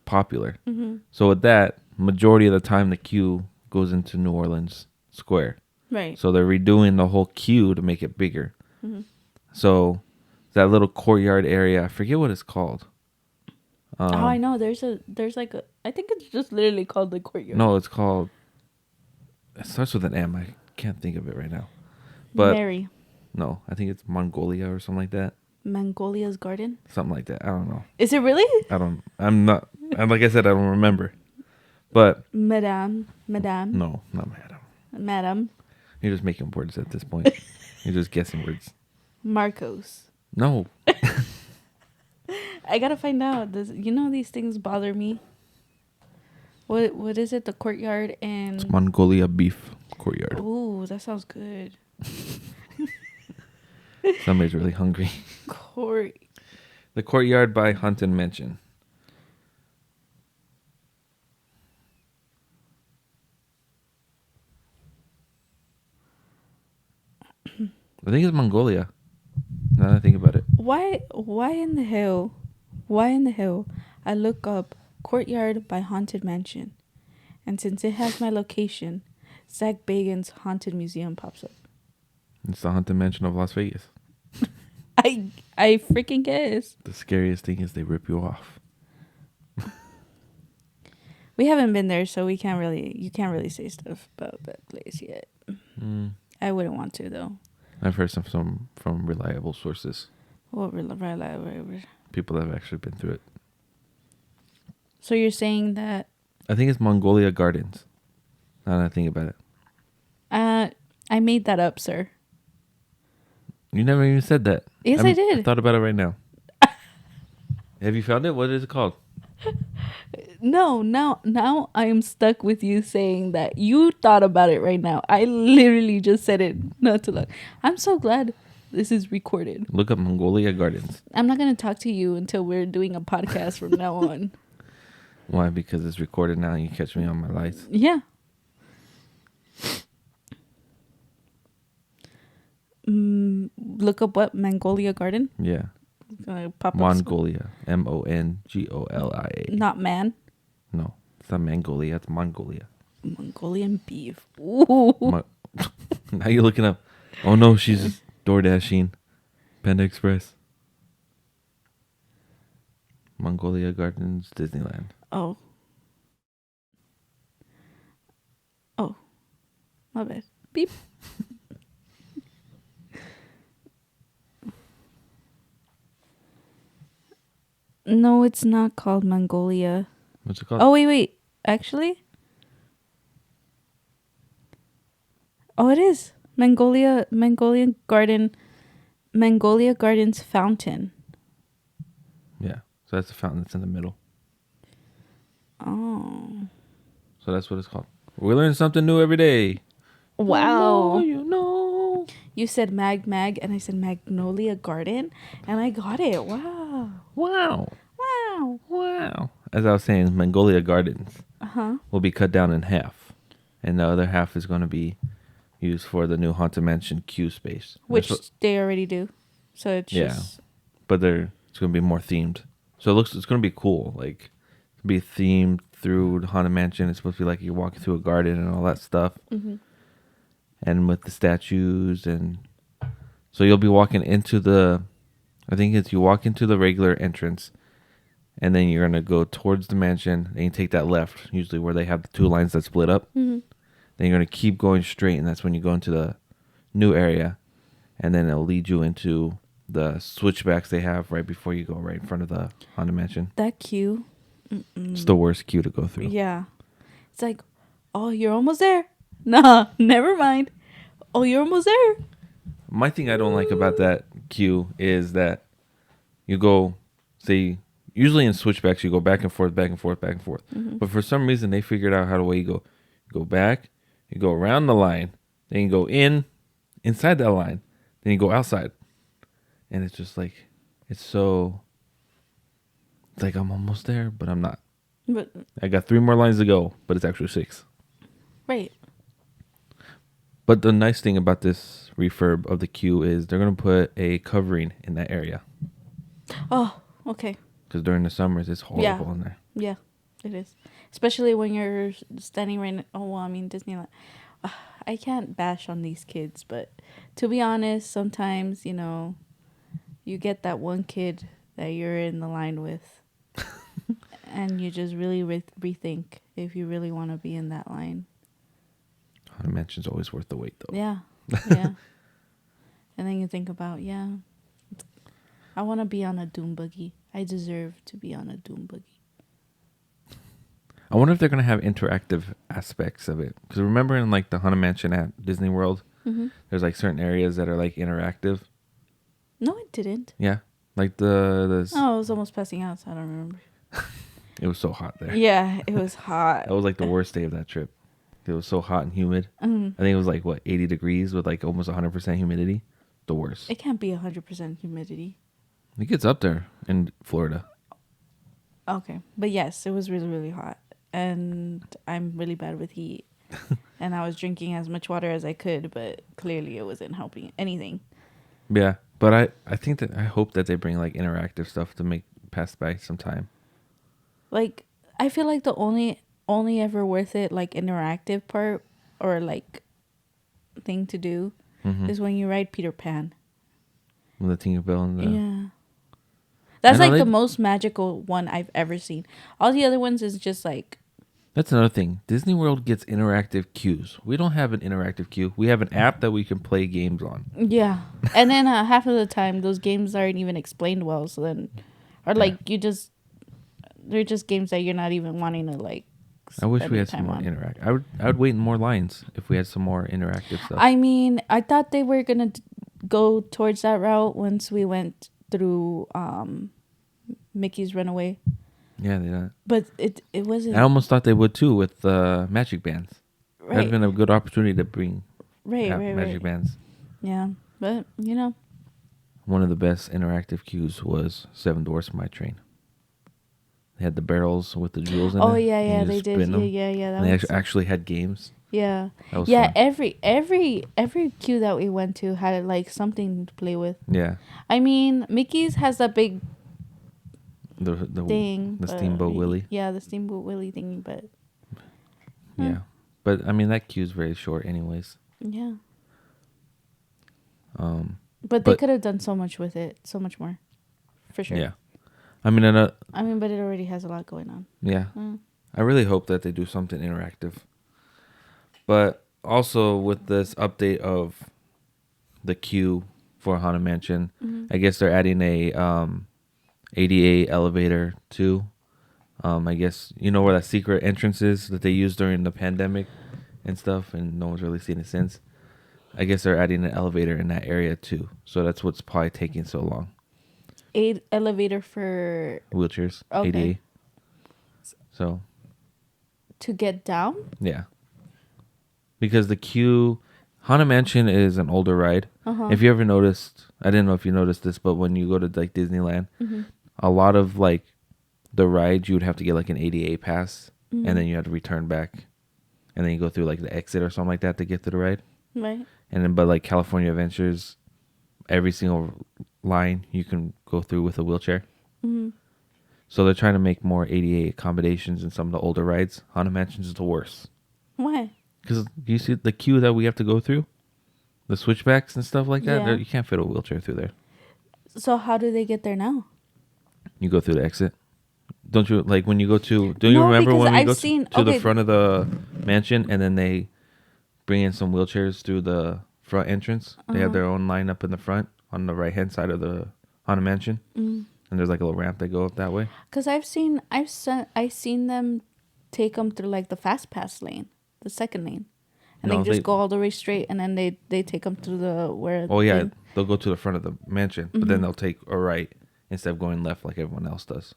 Speaker 1: popular.
Speaker 2: Mm-hmm.
Speaker 1: So with that, majority of the time the queue goes into New Orleans Square.
Speaker 2: Right.
Speaker 1: So they're redoing the whole queue to make it bigger.
Speaker 2: Mm-hmm.
Speaker 1: So that little courtyard area, I forget what it's called.
Speaker 2: I know. There's like a. I think it's just literally called the courtyard.
Speaker 1: No, it's called. It starts with an M. I can't think of it right now. But
Speaker 2: Mary.
Speaker 1: No, I think it's Mongolia or something like that.
Speaker 2: Mongolia's Garden.
Speaker 1: Something like that. I don't know.
Speaker 2: Is it really?
Speaker 1: I'm not. Like I said, I don't remember. But
Speaker 2: Madame.
Speaker 1: No, not
Speaker 2: Madame.
Speaker 1: You're just making words at this point. You're just guessing words.
Speaker 2: Marcos.
Speaker 1: No.
Speaker 2: I gotta find out. These things bother me. What is it? The courtyard and
Speaker 1: It's Mongolia Beef Courtyard.
Speaker 2: Ooh, that sounds good.
Speaker 1: Somebody's really hungry. The Courtyard by Haunted Mansion. I think it's Mongolia. Now that I think about it.
Speaker 2: Why in the hell? I look up Courtyard by Haunted Mansion, and since it has my location, Zach Bagans' Haunted Museum pops up.
Speaker 1: It's the Haunted Mansion of Las Vegas.
Speaker 2: I freaking guess.
Speaker 1: The scariest thing is they rip you off.
Speaker 2: We haven't been there, so you can't really say stuff about that place yet. I wouldn't want to though.
Speaker 1: I've heard some from reliable sources.
Speaker 2: What reliable?
Speaker 1: People that have actually been through it.
Speaker 2: So you're saying that?
Speaker 1: I think it's Mongolia Gardens. Now that I think about it.
Speaker 2: I made that up, sir.
Speaker 1: You never even said that.
Speaker 2: Yes, I did.
Speaker 1: I thought about it right now. Have you found it? What is it called?
Speaker 2: No, now I am stuck with you saying that you thought about it right now. I literally just said it not too long. I'm so glad this is recorded.
Speaker 1: Look up Mongolia Gardens.
Speaker 2: I'm not going to talk to you until we're doing a podcast from now on.
Speaker 1: Why? Because it's recorded now and you catch me on my lights.
Speaker 2: Yeah. Look up what? Mongolia Garden?
Speaker 1: Yeah.
Speaker 2: Pop
Speaker 1: Mongolia. Mongolia.
Speaker 2: Not man.
Speaker 1: No, it's not Mongolia. It's Mongolia.
Speaker 2: Mongolian beef. Ooh.
Speaker 1: Now you're looking up. Oh no, she's door dashing. Panda Express. Mongolia Gardens, Disneyland.
Speaker 2: Oh. My bad. Beep. No, it's not called Mongolia.
Speaker 1: What's it called?
Speaker 2: Oh, wait. Actually? Oh, it is. Mongolia Gardens Fountain.
Speaker 1: Yeah. So that's the fountain that's in the middle.
Speaker 2: Oh.
Speaker 1: So that's what it's called. We learn something new every day.
Speaker 2: Wow.
Speaker 1: You know.
Speaker 2: You said Mag, and I said Magnolia Garden, and I got it. Wow.
Speaker 1: Wow.
Speaker 2: Wow.
Speaker 1: Wow. As I was saying, Mongolia Gardens
Speaker 2: Uh-huh.
Speaker 1: will be cut down in half. And the other half is going to be used for the new Haunted Mansion Q space.
Speaker 2: Which they already do. So it's just...
Speaker 1: But it's going to be more themed. So it's going to be cool. Like, be themed through the Haunted Mansion. It's supposed to be like you're walking through a garden and all that stuff.
Speaker 2: Mm-hmm.
Speaker 1: And with the statues. And so you'll be walking into I think it's you walk into the regular entrance. And then you're going to go towards the mansion. And you take that left, usually where they have the two lines that split up.
Speaker 2: Mm-hmm.
Speaker 1: Then you're going to keep going straight. And that's when you go into the new area. And then it'll lead you into the switchbacks they have right before you go right in front of the Haunted Mansion.
Speaker 2: That queue.
Speaker 1: It's the worst queue to go through.
Speaker 2: Yeah. It's like, oh, you're almost there. Nah, never mind. Oh, you're almost there.
Speaker 1: My thing I don't like about that queue is that you go, say, usually in switchbacks, you go back and forth, back and forth, back and forth.
Speaker 2: Mm-hmm.
Speaker 1: But for some reason, they figured out how the way you go. You go back, you go around the line, then you go inside that line, then you go outside. And it's just like, it's like I'm almost there, but I'm not.
Speaker 2: But
Speaker 1: I got 3 more lines to go, but it's actually 6.
Speaker 2: right.
Speaker 1: But the nice thing about this refurb of the queue is they're going to put a covering in that area.
Speaker 2: Oh, okay.
Speaker 1: Because during the summers, it's horrible in there.
Speaker 2: Yeah, it is. Especially when you're standing Disneyland. I can't bash on these kids, but to be honest, sometimes, you get that one kid that you're in the line with. And you just really rethink if you really want to be in that line.
Speaker 1: Haunted Mansion's always worth the wait, though.
Speaker 2: Yeah, yeah. And then you think about, I want to be on a Doom Buggy. I deserve to be on a Doom Buggy.
Speaker 1: I wonder if they're going to have interactive aspects of it. Because remember in like the Haunted Mansion at Disney World, there's like certain areas that are like interactive.
Speaker 2: No, it didn't.
Speaker 1: Yeah. Like I
Speaker 2: was almost passing out, so I don't remember.
Speaker 1: It was so hot there.
Speaker 2: Yeah, it was hot.
Speaker 1: That was like the worst day of that trip. It was so hot and humid.
Speaker 2: Mm-hmm.
Speaker 1: I think it was like, 80 degrees with like almost 100% humidity. The worst.
Speaker 2: It can't be 100% humidity.
Speaker 1: It gets up there in Florida.
Speaker 2: Okay. But yes, it was really, really hot. And I'm really bad with heat. And I was drinking as much water as I could, but clearly it wasn't helping anything.
Speaker 1: Yeah. But I hope that they bring like interactive stuff to make pass by some time.
Speaker 2: Like, I feel like the only ever worth it, like, interactive part or like thing to do is when you ride Peter Pan.
Speaker 1: With the Tinkerbell and the...
Speaker 2: Yeah. That's like the most magical one I've ever seen. All the other ones is just like...
Speaker 1: That's another thing. Disney World gets interactive queues. We don't have an interactive queue. We have an app that we can play games on.
Speaker 2: Yeah. And then half of the time, those games aren't even explained well. So then... Or like, they're just games that you're not even wanting to like...
Speaker 1: I wish we had some more interactive. I would wait in more lines if we had some more interactive stuff.
Speaker 2: I mean, I thought they were going to go towards that route once we went through Mickey's Runaway.
Speaker 1: Yeah, they did.
Speaker 2: But it wasn't...
Speaker 1: I almost thought they would too with magic bands.
Speaker 2: Right.
Speaker 1: That'd been a good opportunity to bring magic bands.
Speaker 2: Yeah, but
Speaker 1: One of the best interactive queues was Seven Dwarfs Mine Train. They had the barrels with the jewels in it.
Speaker 2: Oh yeah, they did. Yeah.
Speaker 1: That they actually had games.
Speaker 2: Yeah,
Speaker 1: that was fun.
Speaker 2: Every queue that we went to had like something to play with.
Speaker 1: Yeah.
Speaker 2: I mean, Mickey's has that big
Speaker 1: the
Speaker 2: thing,
Speaker 1: the Steamboat Willie.
Speaker 2: Yeah, the Steamboat Willie thingy, but
Speaker 1: yeah, but I mean that queue's very short, anyways.
Speaker 2: Yeah. But they could have done so much with it, so much more, for sure.
Speaker 1: Yeah. I mean,
Speaker 2: but it already has a lot going on.
Speaker 1: Yeah. I really hope that they do something interactive. But also with this update of the queue for Haunted Mansion, I guess they're adding a ADA elevator too. I guess you know where that secret entrance is that they used during the pandemic and stuff, and no one's really seen it since. I guess they're adding an elevator in that area too, so that's what's probably taking so long.
Speaker 2: Elevator for
Speaker 1: Wheelchairs,
Speaker 2: okay.
Speaker 1: ADA. So
Speaker 2: to get down.
Speaker 1: yeah, because the queue, Haunted Mansion is an older ride. If you ever noticed, I didn't know if you noticed this, but when you go to like Disneyland, a lot of like the rides you would have to get like an ADA pass, and then you have to return back, and then you go through like the exit or something like that to get to the ride.
Speaker 2: Right.
Speaker 1: And then, but like California Adventures, every single line you can go through with a wheelchair. So they're trying to make more ADA accommodations in some of the older rides. Haunted Mansion is the worst.
Speaker 2: Why?
Speaker 1: Because you see the queue that we have to go through, the switchbacks and stuff like that.
Speaker 2: Yeah.
Speaker 1: You can't fit a wheelchair through there.
Speaker 2: So how do they get there now?
Speaker 1: You go through the exit. Don't you like when you go to? Do you remember when we go to the front of the mansion and then they bring in some wheelchairs through the front entrance? They have their own line up in the front on the right hand side of the Haunted Mansion, and there's like a little ramp that go up that way.
Speaker 2: Because I've seen them take them through like the fast pass lane, the second lane, and they just go all the way straight, and then they take them through the where.
Speaker 1: Oh yeah, they'll go to the front of the mansion, but then they'll take a right instead of going left like everyone else does.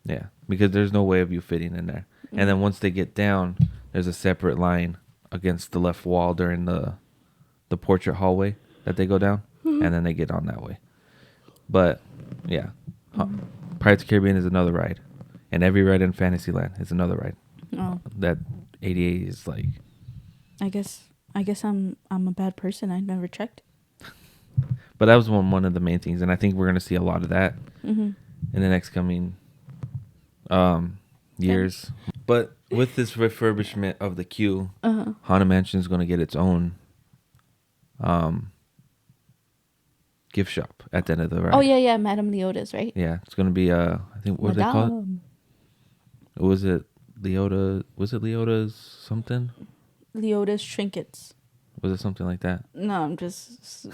Speaker 1: Yeah, because there's no way of you fitting in there. And then once they get down, there's a separate line against the left wall during the portrait hallway that they go down, and then they get on that way. But yeah, Pirates of the Caribbean is another ride, and every ride in Fantasyland is another ride.
Speaker 2: Oh,
Speaker 1: that ADA is like.
Speaker 2: I guess I'm a bad person. I never checked.
Speaker 1: But that was one of the main things, and I think we're gonna see a lot of that in the next coming years. But with this refurbishment of the queue, Haunted Mansion is going to get its own gift shop at the end of the ride.
Speaker 2: Oh yeah, Madame Leota's, right?
Speaker 1: Yeah, it's going to be I think what do they call it? Was it Leota? Was it Leota's something?
Speaker 2: Leota's trinkets.
Speaker 1: Was it something like that?
Speaker 2: No, I'm just.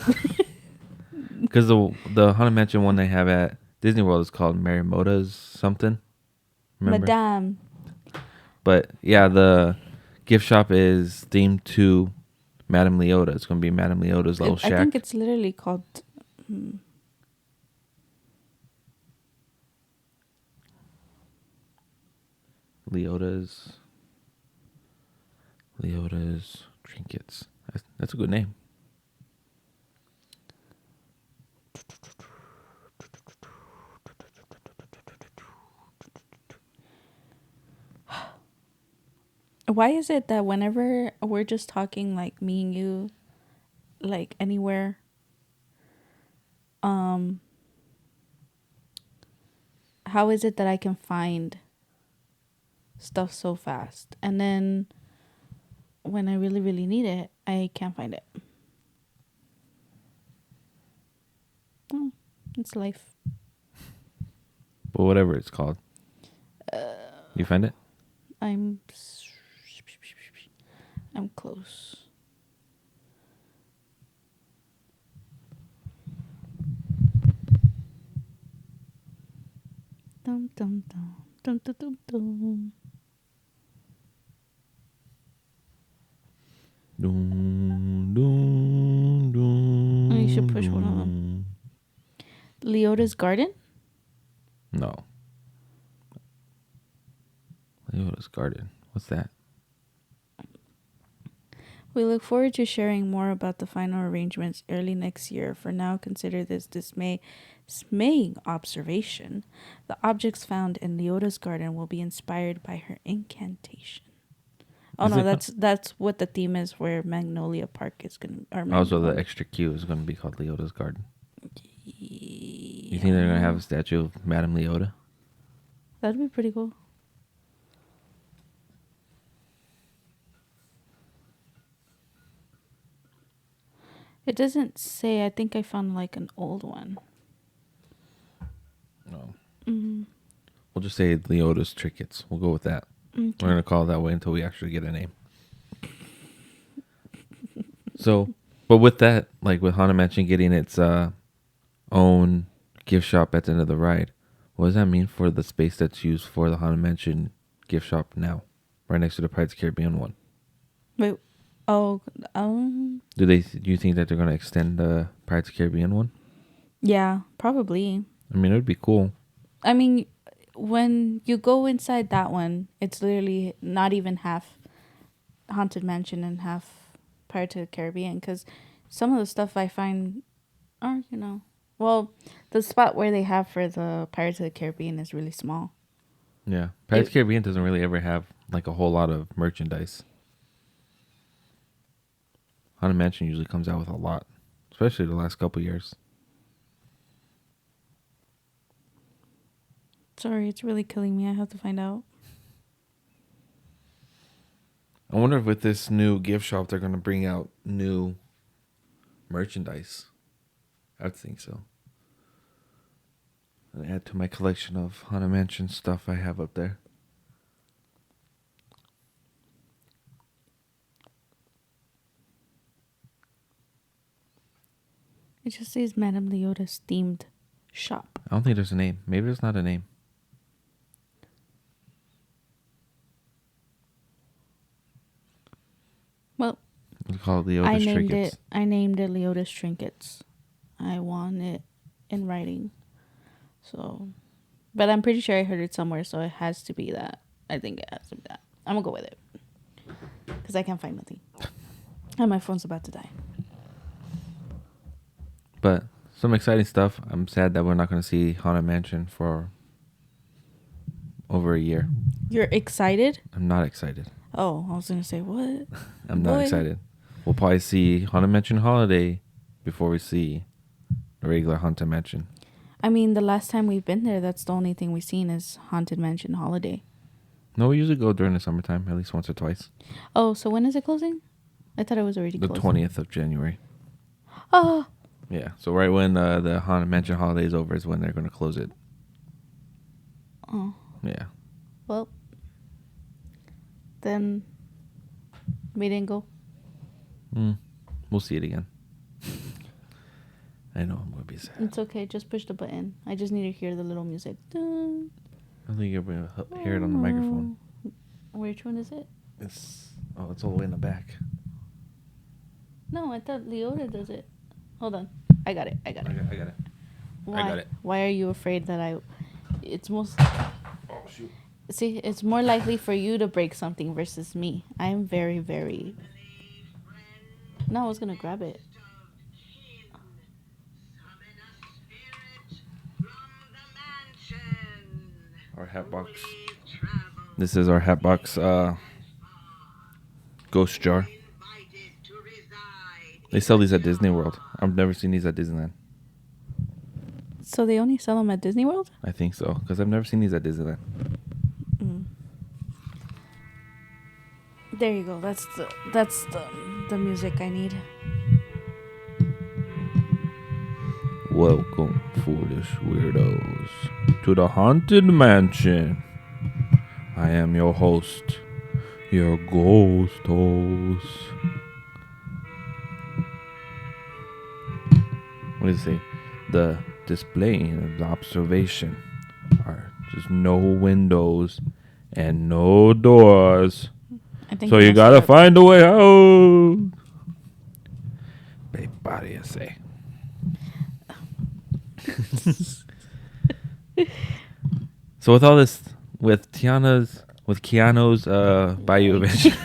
Speaker 1: Because the Haunted Mansion one they have at Disney World is called Marimota's something. Remember?
Speaker 2: Madame.
Speaker 1: But yeah, the gift shop is themed to Madame Leota. It's going to be Madame Leota's little shack.
Speaker 2: I think it's literally called.
Speaker 1: Leota's trinkets. That's a good name.
Speaker 2: Why is it that whenever we're just talking, like me and you, like anywhere, how is it that I can find stuff so fast, and then when I really, really need it, I can't find it? Oh, it's life.
Speaker 1: But whatever it's called. You find it?
Speaker 2: I'm close. Dum dum dum dum dum dum dum.
Speaker 1: Dum, dum, dum,
Speaker 2: Oh, you should push one of them. Leota's Garden?
Speaker 1: No. Leota's Garden. What's that?
Speaker 2: We look forward to sharing more about the final arrangements early next year. For now, consider this dismaying observation. The objects found in Leota's garden will be inspired by her incantation. Oh, no, that's what the theme is where Magnolia Park is going to...
Speaker 1: Also, the extra queue is going to be called Leota's Garden. Yeah. You think they're going to have a statue of Madame Leota?
Speaker 2: That'd be pretty cool. It doesn't say. I think I found like an old one.
Speaker 1: No. We'll just say Leota's trinkets. We'll go with that. We're gonna call it that way until we actually get a name. So, but with that, like with Haunted Mansion getting its own gift shop at the end of the ride, what does that mean for the space that's used for the Haunted Mansion gift shop now, right next to the Pirates of the Caribbean one?
Speaker 2: Wait. Oh.
Speaker 1: Do you think that they're gonna extend the Pirates of the Caribbean one?
Speaker 2: Yeah, probably.
Speaker 1: I mean, it would be cool.
Speaker 2: I mean, when you go inside that one, it's literally not even half Haunted Mansion and half Pirates of the Caribbean. Because some of the stuff I find are, well, the spot where they have for the Pirates of the Caribbean is really small.
Speaker 1: Yeah, Pirates of the Caribbean doesn't really ever have like a whole lot of merchandise. Haunted Mansion usually comes out with a lot, especially the last couple years.
Speaker 2: Sorry, it's really killing me. I have to find out.
Speaker 1: I wonder if with this new gift shop they're going to bring out new merchandise. I would think so. And add to my collection of Haunted Mansion stuff I have up there.
Speaker 2: It just says Madame Leota's themed shop.
Speaker 1: I don't think there's a name. Maybe there's not a name.
Speaker 2: Well,
Speaker 1: we call it Leota's Trinkets.
Speaker 2: I named it Leota's Trinkets. I want it in writing. So, but I'm pretty sure I heard it somewhere, so it has to be that. I think it has to be that. I'm gonna go with it because I can't find nothing, and my phone's about to die.
Speaker 1: But some exciting stuff. I'm sad that we're not going to see Haunted Mansion for over a year.
Speaker 2: You're excited?
Speaker 1: I'm not excited.
Speaker 2: Oh, I was going to say, what?
Speaker 1: I'm not excited. We'll probably see Haunted Mansion Holiday before we see the regular Haunted Mansion.
Speaker 2: I mean, the last time we've been there, that's the only thing we've seen is Haunted Mansion Holiday.
Speaker 1: No, we usually go during the summertime, at least once or twice.
Speaker 2: Oh, so when is it closing? I thought it was already closing.
Speaker 1: The 20th of January.
Speaker 2: Oh.
Speaker 1: Yeah, so right when the Haunted Mansion Holiday is over is when they're going to close it.
Speaker 2: Oh.
Speaker 1: Yeah.
Speaker 2: Well, then we didn't go.
Speaker 1: We'll see it again. I know I'm going to be sad.
Speaker 2: It's okay. Just push the button. I just need to hear the little music. Dun.
Speaker 1: I think you're going to hear it on the microphone.
Speaker 2: Which one is it?
Speaker 1: It's all the way in the back.
Speaker 2: No, I thought Leota does it. Hold on. I got it.
Speaker 1: I got it.
Speaker 2: Why?
Speaker 1: I got it.
Speaker 2: Why are you afraid that it's most...
Speaker 1: Oh, shoot.
Speaker 2: See, it's more likely for you to break something versus me. I am very, very... No, I was going to grab it.
Speaker 1: Our hat box. This is our hat box ghost jar. They sell these at Disney World. I've never seen these at Disneyland.
Speaker 2: So they only sell them at Disney World?
Speaker 1: I think so, because I've never seen these at Disneyland.
Speaker 2: There you go. That's the music I need.
Speaker 1: Welcome, foolish weirdos, to the Haunted Mansion. I am your host, your ghost host. What does it say? The display and the observation are just no windows and no doors. So you gotta find a way out. Everybody say. So with all this, with Keanu's Bayou adventure.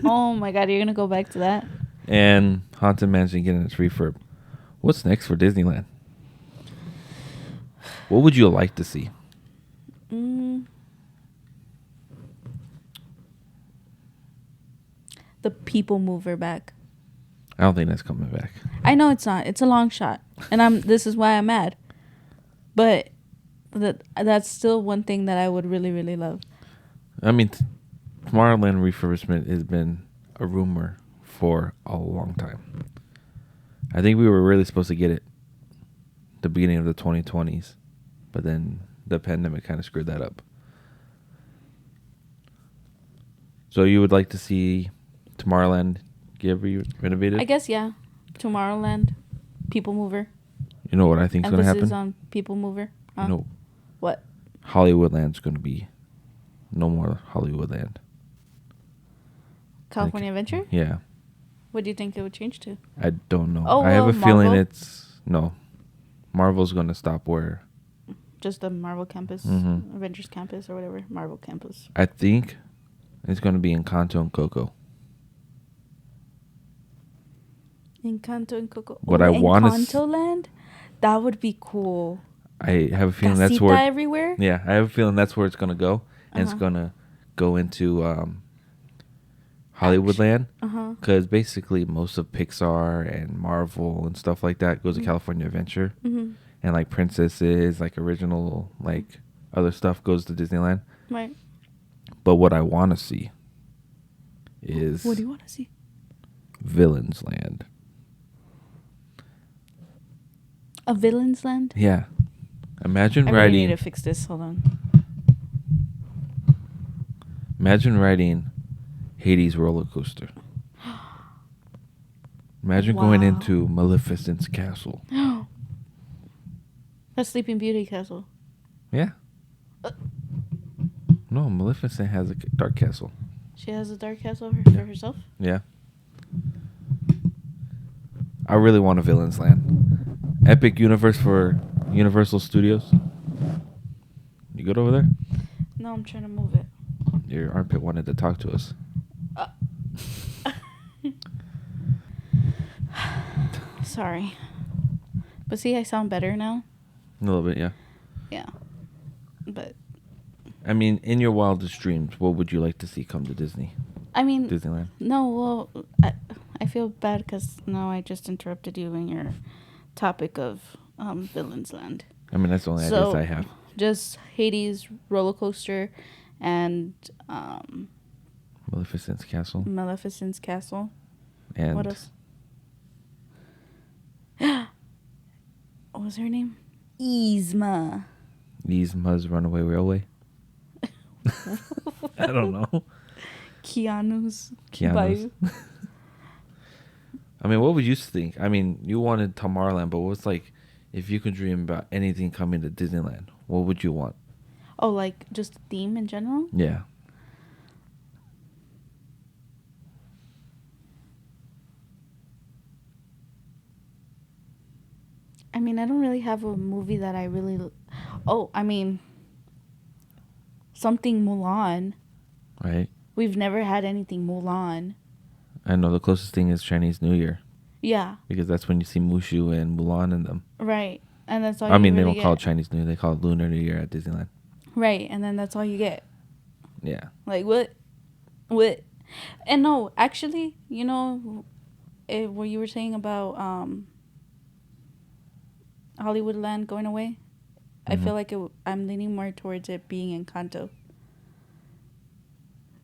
Speaker 2: Oh my god, you're gonna go back to that?
Speaker 1: And Haunted Mansion getting its refurb. What's next for Disneyland? What would you like to see?
Speaker 2: The People Mover back.
Speaker 1: I don't think that's coming back.
Speaker 2: I know it's not. It's a long shot, and this is why I'm mad. But that's still one thing that I would really, really love.
Speaker 1: I mean, Tomorrowland refurbishment has been a rumor for a long time. I think we were really supposed to get it the beginning of the 2020s, but then the pandemic kind of screwed that up. So you would like to see Tomorrowland get renovated?
Speaker 2: I guess, yeah. Tomorrowland, People Mover.
Speaker 1: You know what I think is going to
Speaker 2: Emphasis
Speaker 1: happen?
Speaker 2: on People Mover.
Speaker 1: You know,
Speaker 2: what?
Speaker 1: Hollywoodland's going to be no more Hollywoodland.
Speaker 2: California Adventure?
Speaker 1: Yeah.
Speaker 2: What do you think it would change to?
Speaker 1: I don't know.
Speaker 2: Oh,
Speaker 1: I have a feeling
Speaker 2: Marvel?
Speaker 1: it's... No. Marvel's going to stop where...
Speaker 2: Just the Marvel campus, Avengers campus, or whatever. Marvel campus.
Speaker 1: I think it's going to be Encanto and Coco.
Speaker 2: Encanto and Coco.
Speaker 1: What I want to...
Speaker 2: Encanto Land? That would be cool.
Speaker 1: I have a feeling
Speaker 2: Casita
Speaker 1: that's where...
Speaker 2: everywhere?
Speaker 1: Yeah, I have a feeling that's where it's going to go. And it's going to go into Hollywoodland. Because basically most of Pixar and Marvel and stuff like that goes to California Adventure. And like princesses, like original, like other stuff goes to Disneyland.
Speaker 2: Right.
Speaker 1: But what I want to see is...
Speaker 2: What do you want to see?
Speaker 1: Villains Land.
Speaker 2: A Villains Land?
Speaker 1: Yeah. Imagine
Speaker 2: I really
Speaker 1: riding...
Speaker 2: need to fix this. Hold on.
Speaker 1: Imagine riding Hades roller coaster. Imagine going into Maleficent's castle.
Speaker 2: That's Sleeping Beauty castle.
Speaker 1: Yeah. No, Maleficent has a dark castle.
Speaker 2: She has a dark castle for herself?
Speaker 1: Yeah. I really want a Villains Land. Epic Universe for Universal Studios. You good over there?
Speaker 2: No, I'm trying to move it.
Speaker 1: Your armpit wanted to talk to us.
Speaker 2: Sorry. But see, I sound better now.
Speaker 1: A little bit, yeah.
Speaker 2: Yeah. But...
Speaker 1: I mean, in your wildest dreams, what would you like to see come to Disney?
Speaker 2: I mean...
Speaker 1: Disneyland?
Speaker 2: No, well, I feel bad because now I just interrupted you in your topic of Villains Land.
Speaker 1: I mean, that's the only ideas I have.
Speaker 2: Just Hades roller coaster and...
Speaker 1: Maleficent's castle.
Speaker 2: Maleficent's castle.
Speaker 1: And
Speaker 2: what else? What was her name? Yzma.
Speaker 1: Yzma's Runaway Railway. I don't know.
Speaker 2: Keanu's.
Speaker 1: Bayou. I mean, what would you think? I mean, you wanted Tomorrowland, but what's like, if you could dream about anything coming to Disneyland, what would you want?
Speaker 2: Oh, like just a theme in general?
Speaker 1: Yeah.
Speaker 2: I mean, I don't really have a movie that I really... Oh, I mean, something Mulan.
Speaker 1: Right.
Speaker 2: We've never had anything Mulan.
Speaker 1: I know the closest thing is Chinese New Year.
Speaker 2: Yeah.
Speaker 1: Because that's when you see Mushu and Mulan in them.
Speaker 2: Right. And that's all
Speaker 1: I mean,
Speaker 2: really
Speaker 1: they don't call it Chinese New Year. They call it Lunar New Year at Disneyland.
Speaker 2: Right. And then that's all you get.
Speaker 1: Yeah.
Speaker 2: Like, what? And no, actually, you know, what you were saying about Hollywoodland going away, I feel like I'm leaning more towards it being Encanto.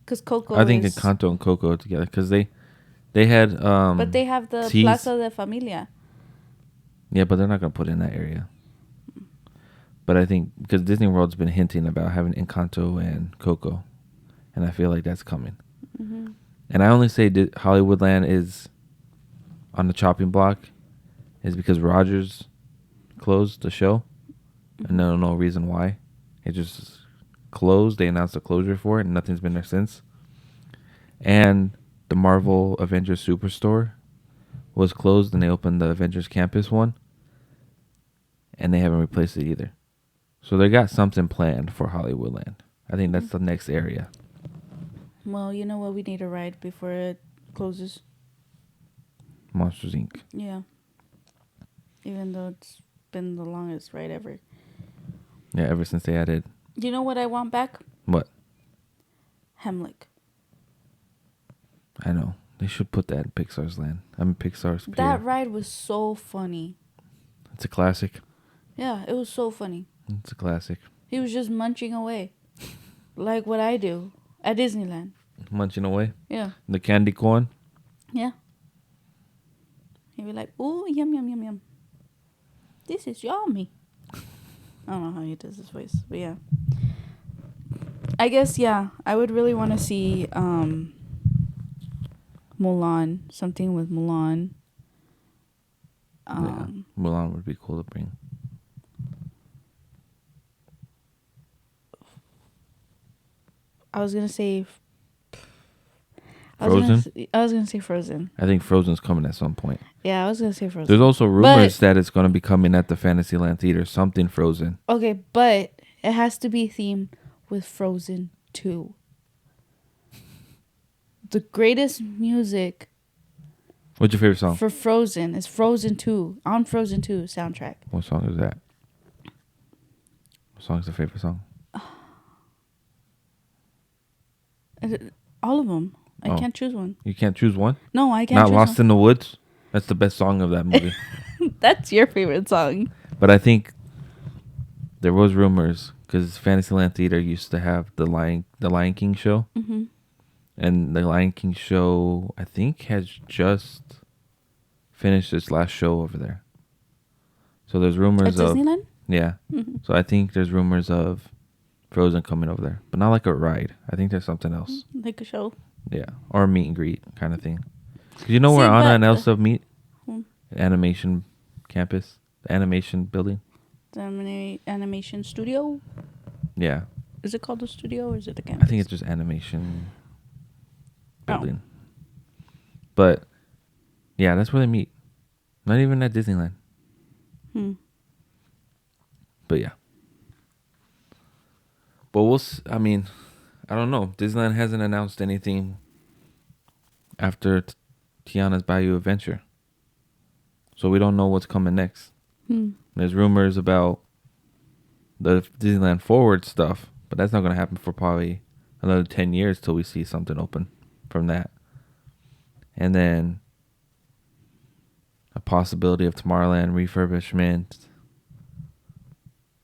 Speaker 2: Because Coco
Speaker 1: I think Encanto and Coco together, because they had...
Speaker 2: but they have the Plaza de Familia.
Speaker 1: Yeah, but they're not going to put it in that area. But I think, because Disney World's been hinting about having Encanto and Coco, and I feel like that's coming. Mm-hmm. And I only say Hollywoodland is on the chopping block is because Rogers closed the show, and no reason why. It just closed. They announced a closure for it, and nothing's been there since. And the Marvel Avengers Superstore was closed, and they opened the Avengers Campus one, and they haven't replaced it either. So they got something planned for Hollywoodland. I think that's the next area.
Speaker 2: Well, you know what? We need a ride before it closes.
Speaker 1: Monsters, Inc.
Speaker 2: Yeah. Even though it's been the longest ride ever.
Speaker 1: Yeah, ever since they added...
Speaker 2: You know what I want back?
Speaker 1: What?
Speaker 2: Hemlock.
Speaker 1: I know. They should put that in Pixar's land. Pixar's pier.
Speaker 2: That ride was so funny.
Speaker 1: It's a classic.
Speaker 2: Yeah, it was so funny.
Speaker 1: It's a classic.
Speaker 2: He was just munching away. Like what I do at Disneyland.
Speaker 1: Munching away?
Speaker 2: Yeah.
Speaker 1: The candy corn?
Speaker 2: Yeah. He'd be like, ooh, yum, yum, yum, yum. This is yummy. I don't know how he does his voice, but yeah. I guess, yeah. I would really want to see Mulan. Something with Mulan.
Speaker 1: Yeah, Mulan would be cool to bring.
Speaker 2: I was gonna say.
Speaker 1: Frozen?
Speaker 2: I was gonna say Frozen.
Speaker 1: I think Frozen's coming at some point.
Speaker 2: Yeah, I was gonna say Frozen.
Speaker 1: There's also rumors that it's going to be coming at the Fantasyland Theater. Something Frozen.
Speaker 2: Okay, but it has to be themed with Frozen 2. The greatest music.
Speaker 1: What's your favorite song?
Speaker 2: For Frozen is Frozen 2. On Frozen 2 soundtrack.
Speaker 1: What song is that? What song is the favorite song?
Speaker 2: All of them. I can't choose one.
Speaker 1: You can't choose one?
Speaker 2: No, I can't
Speaker 1: Not
Speaker 2: choose
Speaker 1: Lost
Speaker 2: one.
Speaker 1: in the Woods? That's the best song of that movie.
Speaker 2: That's your favorite song.
Speaker 1: But I think there was rumors because Fantasyland Theater used to have the Lion King show.
Speaker 2: Mm-hmm.
Speaker 1: And the Lion King show, I think, has just finished its last show over there. So there's rumors
Speaker 2: At
Speaker 1: of
Speaker 2: Disneyland?
Speaker 1: Yeah.
Speaker 2: Mm-hmm.
Speaker 1: So I think there's rumors of Frozen coming over there, but not like a ride. I think there's something else.
Speaker 2: Like a show.
Speaker 1: Yeah, or a meet and greet kind of thing. You know where Anna and Elsa meet? Animation campus, the animation building.
Speaker 2: The animation studio.
Speaker 1: Yeah.
Speaker 2: Is it called a studio or is it a campus?
Speaker 1: I think it's just animation building. But yeah, that's where they meet. Not even at Disneyland. But yeah. But I mean, I don't know. Disneyland hasn't announced anything after Tiana's Bayou adventure. So we don't know what's coming next. There's rumors about the Disneyland Forward stuff, but that's not going to happen for probably another 10 years till we see something open from that. And then a possibility of Tomorrowland refurbishment.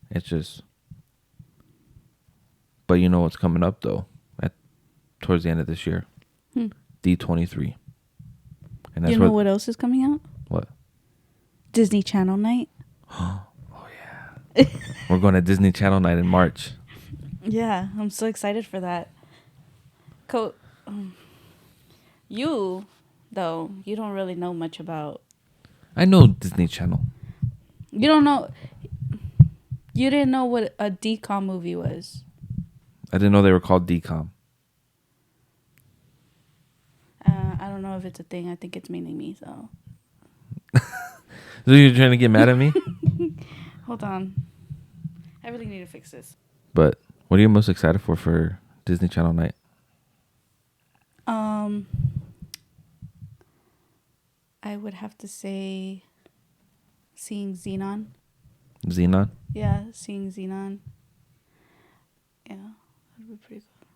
Speaker 1: It's just... But you know what's coming up, though, towards the end of this year? D23. And that's
Speaker 2: you know what else is coming out?
Speaker 1: What?
Speaker 2: Disney Channel night.
Speaker 1: Oh, yeah. We're going to Disney Channel night in March.
Speaker 2: Yeah, I'm so excited for that. You, though, you don't really know much about...
Speaker 1: I know Disney Channel.
Speaker 2: You don't know... You didn't know what a DCOM movie was.
Speaker 1: I didn't know they were called DCOM.
Speaker 2: I don't know if it's a thing. I think it's mainly me, so...
Speaker 1: So you're trying to get mad at me?
Speaker 2: Hold on. I really need to fix this.
Speaker 1: But what are you most excited for Disney Channel night?
Speaker 2: I would have to say seeing Xenon.
Speaker 1: Xenon?
Speaker 2: Yeah, seeing Xenon. Yeah, that'd be pretty cool.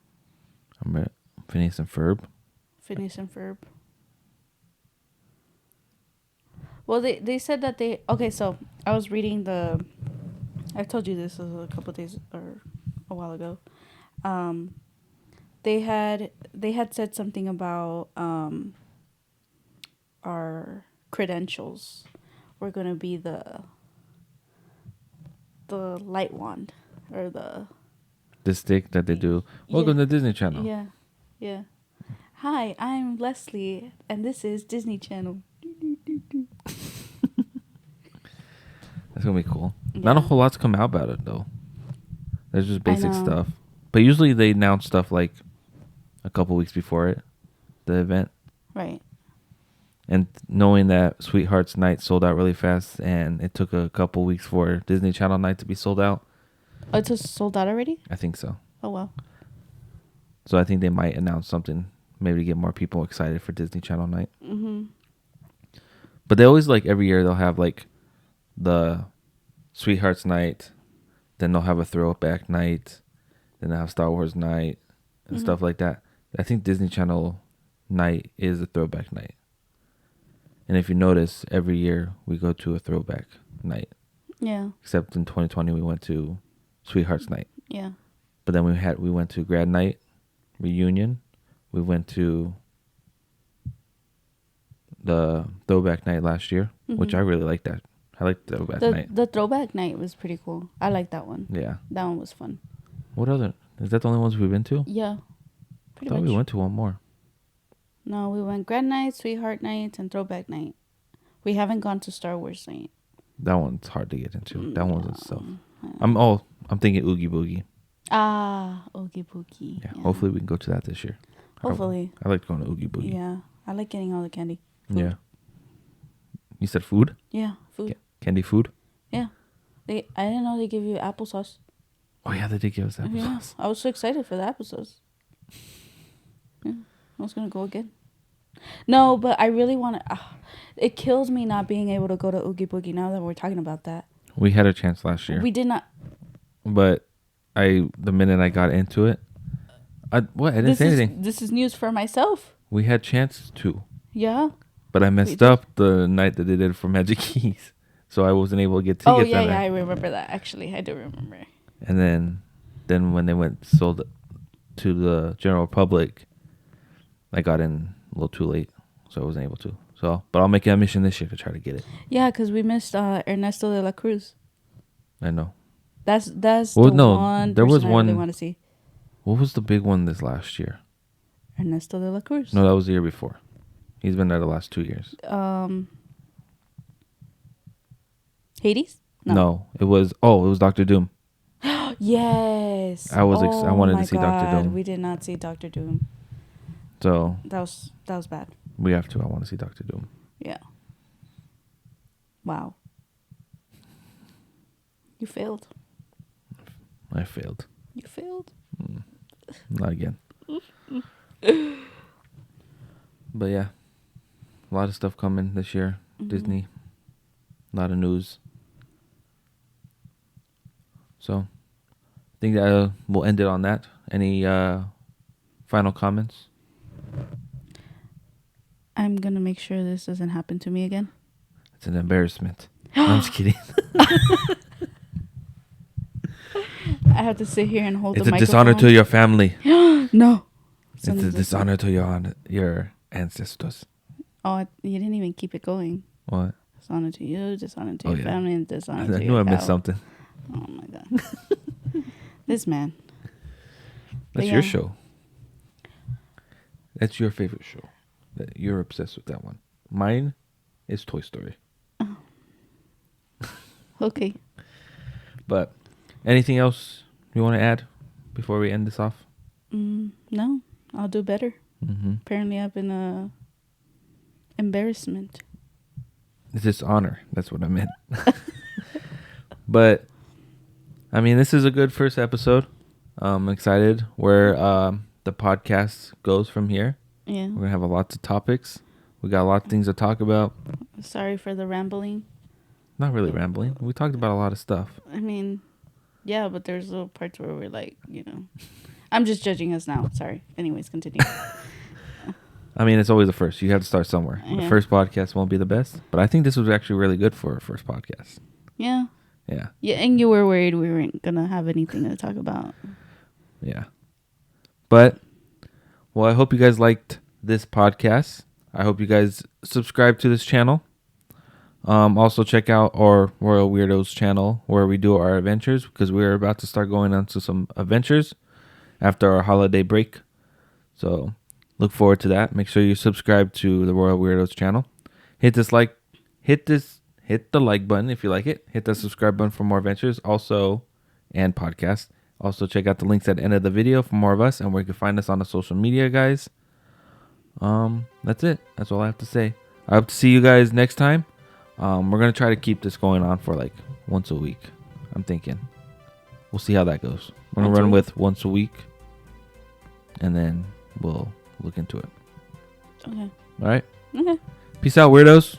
Speaker 1: I'm at Phineas and Ferb.
Speaker 2: Phineas and Ferb. Well, they said that they... Okay, so I was reading the... I told you this a couple of days or a while ago. They had said something about our credentials were going to be the light wand or the
Speaker 1: stick that they do. Welcome to Disney Channel.
Speaker 2: Yeah. Yeah. Hi, I'm Leslie and this is Disney Channel.
Speaker 1: That's going to be cool.
Speaker 2: Yeah.
Speaker 1: Not a whole lot's come out about it, though. There's just basic stuff. But usually they announce stuff like a couple weeks before the event.
Speaker 2: Right.
Speaker 1: And knowing that Sweethearts Night sold out really fast and it took a couple weeks for Disney Channel Night to be sold out.
Speaker 2: Oh, it's just sold out already?
Speaker 1: I think so.
Speaker 2: Oh, wow.
Speaker 1: So I think they might announce something maybe to get more people excited for Disney Channel Night.
Speaker 2: Mm-hmm.
Speaker 1: But they always, like, every year they'll have, like, the Sweethearts Night. Then they'll have a Throwback Night. Then they'll have Star Wars Night and stuff like that. I think Disney Channel Night is a Throwback Night. And if you notice, every year we go to a Throwback Night.
Speaker 2: Yeah.
Speaker 1: Except in 2020 we went to Sweethearts Night.
Speaker 2: Yeah.
Speaker 1: But then we went to Grad Night, Reunion. We went to the Throwback Night last year, which I really liked that. I liked Throwback Night.
Speaker 2: The Throwback Night was pretty cool. I liked that one.
Speaker 1: Yeah.
Speaker 2: That one was fun.
Speaker 1: What other? Is that the only ones we've been to?
Speaker 2: Yeah.
Speaker 1: I
Speaker 2: Pretty
Speaker 1: thought
Speaker 2: much.
Speaker 1: we went to one more.
Speaker 2: No, we went Grand Night, Sweetheart Night, and Throwback Night. We haven't gone to Star Wars Night.
Speaker 1: That one's hard to get into. That one's itself.
Speaker 2: Yeah.
Speaker 1: I'm thinking Oogie Boogie.
Speaker 2: Ah, Oogie Boogie.
Speaker 1: Yeah. Hopefully we can go to that this year.
Speaker 2: Hopefully.
Speaker 1: I like going to Oogie Boogie.
Speaker 2: Yeah. I like getting all the candy. Food.
Speaker 1: Yeah. You said food?
Speaker 2: Yeah, food.
Speaker 1: Candy food?
Speaker 2: Yeah. I didn't know they give you applesauce.
Speaker 1: Oh, yeah, they did give us applesauce.
Speaker 2: Yeah. I was so excited for the applesauce. Yeah. I was going to go again. No, but I really want to. It kills me not being able to go to Oogie Boogie now that we're talking about that.
Speaker 1: We had a chance last year.
Speaker 2: We did not.
Speaker 1: But the minute I got into it, I didn't say anything.
Speaker 2: This is news for myself.
Speaker 1: We had chance to.
Speaker 2: Yeah.
Speaker 1: But I messed up the night that they did it for Magic Keys. So I wasn't able to get tickets.
Speaker 2: Oh, yeah,
Speaker 1: that night.
Speaker 2: I remember that. Actually, I do remember.
Speaker 1: And then when they sold it to the general public, I got in a little too late. So I wasn't able to. But I'll make it a mission this year to try to get it.
Speaker 2: Yeah, because we missed Ernesto de la Cruz.
Speaker 1: I know.
Speaker 2: That's
Speaker 1: Well,
Speaker 2: the
Speaker 1: no,
Speaker 2: one
Speaker 1: there was
Speaker 2: person I
Speaker 1: one.
Speaker 2: really want to see.
Speaker 1: What was the big one this last year?
Speaker 2: Ernesto de la Cruz.
Speaker 1: No, that was the year before. He's been there the last 2 years.
Speaker 2: Hades?
Speaker 1: No, it was Dr. Doom.
Speaker 2: Yes.
Speaker 1: I wanted to see Dr. Doom.
Speaker 2: We did not see Dr. Doom.
Speaker 1: So
Speaker 2: That was bad.
Speaker 1: we have to. I want to see Dr. Doom.
Speaker 2: Yeah. Wow. You failed.
Speaker 1: I failed.
Speaker 2: You failed.
Speaker 1: Not again. But yeah, a lot of stuff coming this year.
Speaker 2: Mm-hmm.
Speaker 1: Disney. A lot of news. So I think that we'll end it on that. Any final comments?
Speaker 2: I'm going to make sure this doesn't happen to me again.
Speaker 1: It's an embarrassment. No, I'm just kidding.
Speaker 2: I have to sit here and hold
Speaker 1: It's
Speaker 2: the
Speaker 1: a
Speaker 2: microphone.
Speaker 1: dishonor to your family.
Speaker 2: No.
Speaker 1: It's a dishonor to your ancestors.
Speaker 2: Oh, you didn't even keep it going.
Speaker 1: What?
Speaker 2: Dishonor to you, dishonor to your family, and dishonor to
Speaker 1: I
Speaker 2: your
Speaker 1: knew I missed
Speaker 2: cow.
Speaker 1: something.
Speaker 2: Oh, my God. This man.
Speaker 1: That's
Speaker 2: Yeah.
Speaker 1: your show. That's your favorite show. You're obsessed with that one. Mine is Toy Story.
Speaker 2: Okay.
Speaker 1: But anything else you want to add before we end this off?
Speaker 2: No, I'll do better.
Speaker 1: Mm-hmm.
Speaker 2: Apparently, I've been embarrassment.
Speaker 1: It's just honor. That's what I meant. But I mean, this is a good first episode. I'm excited where the podcast goes from here.
Speaker 2: Yeah.
Speaker 1: We're gonna have lots of topics. We got a lot of things to talk about.
Speaker 2: Sorry for the rambling.
Speaker 1: Not really rambling. We talked about a lot of stuff.
Speaker 2: I mean, yeah, but there's little parts where we're like, I'm just judging us now. Sorry. Anyways, continue.
Speaker 1: I mean, it's always the first. You have to start somewhere.
Speaker 2: Yeah.
Speaker 1: The first podcast won't be the best, but I think this was actually really good for our first podcast.
Speaker 2: Yeah.
Speaker 1: Yeah.
Speaker 2: Yeah, and you were worried we weren't going to have anything to talk about.
Speaker 1: Yeah. But, well, I hope you guys liked this podcast. I hope you guys subscribe to this channel. Also check out our Royal Weirdos channel where we do our adventures, because we're about to start going on to some adventures after our holiday break. So look forward to that. Make sure you subscribe to the Royal Weirdos channel. Hit the like button if you like it. Hit the subscribe button for more adventures also and podcasts. Also check out the links at the end of the video for more of us and where you can find us on the social media, guys. That's it. That's all I have to say. I hope to see you guys next time. We're going to try to keep this going on for like once a week. I'm thinking. We'll see how that goes. We're going to run with once a week. And then we'll look into it.
Speaker 2: Okay.
Speaker 1: All right.
Speaker 2: Okay.
Speaker 1: Peace out, weirdos.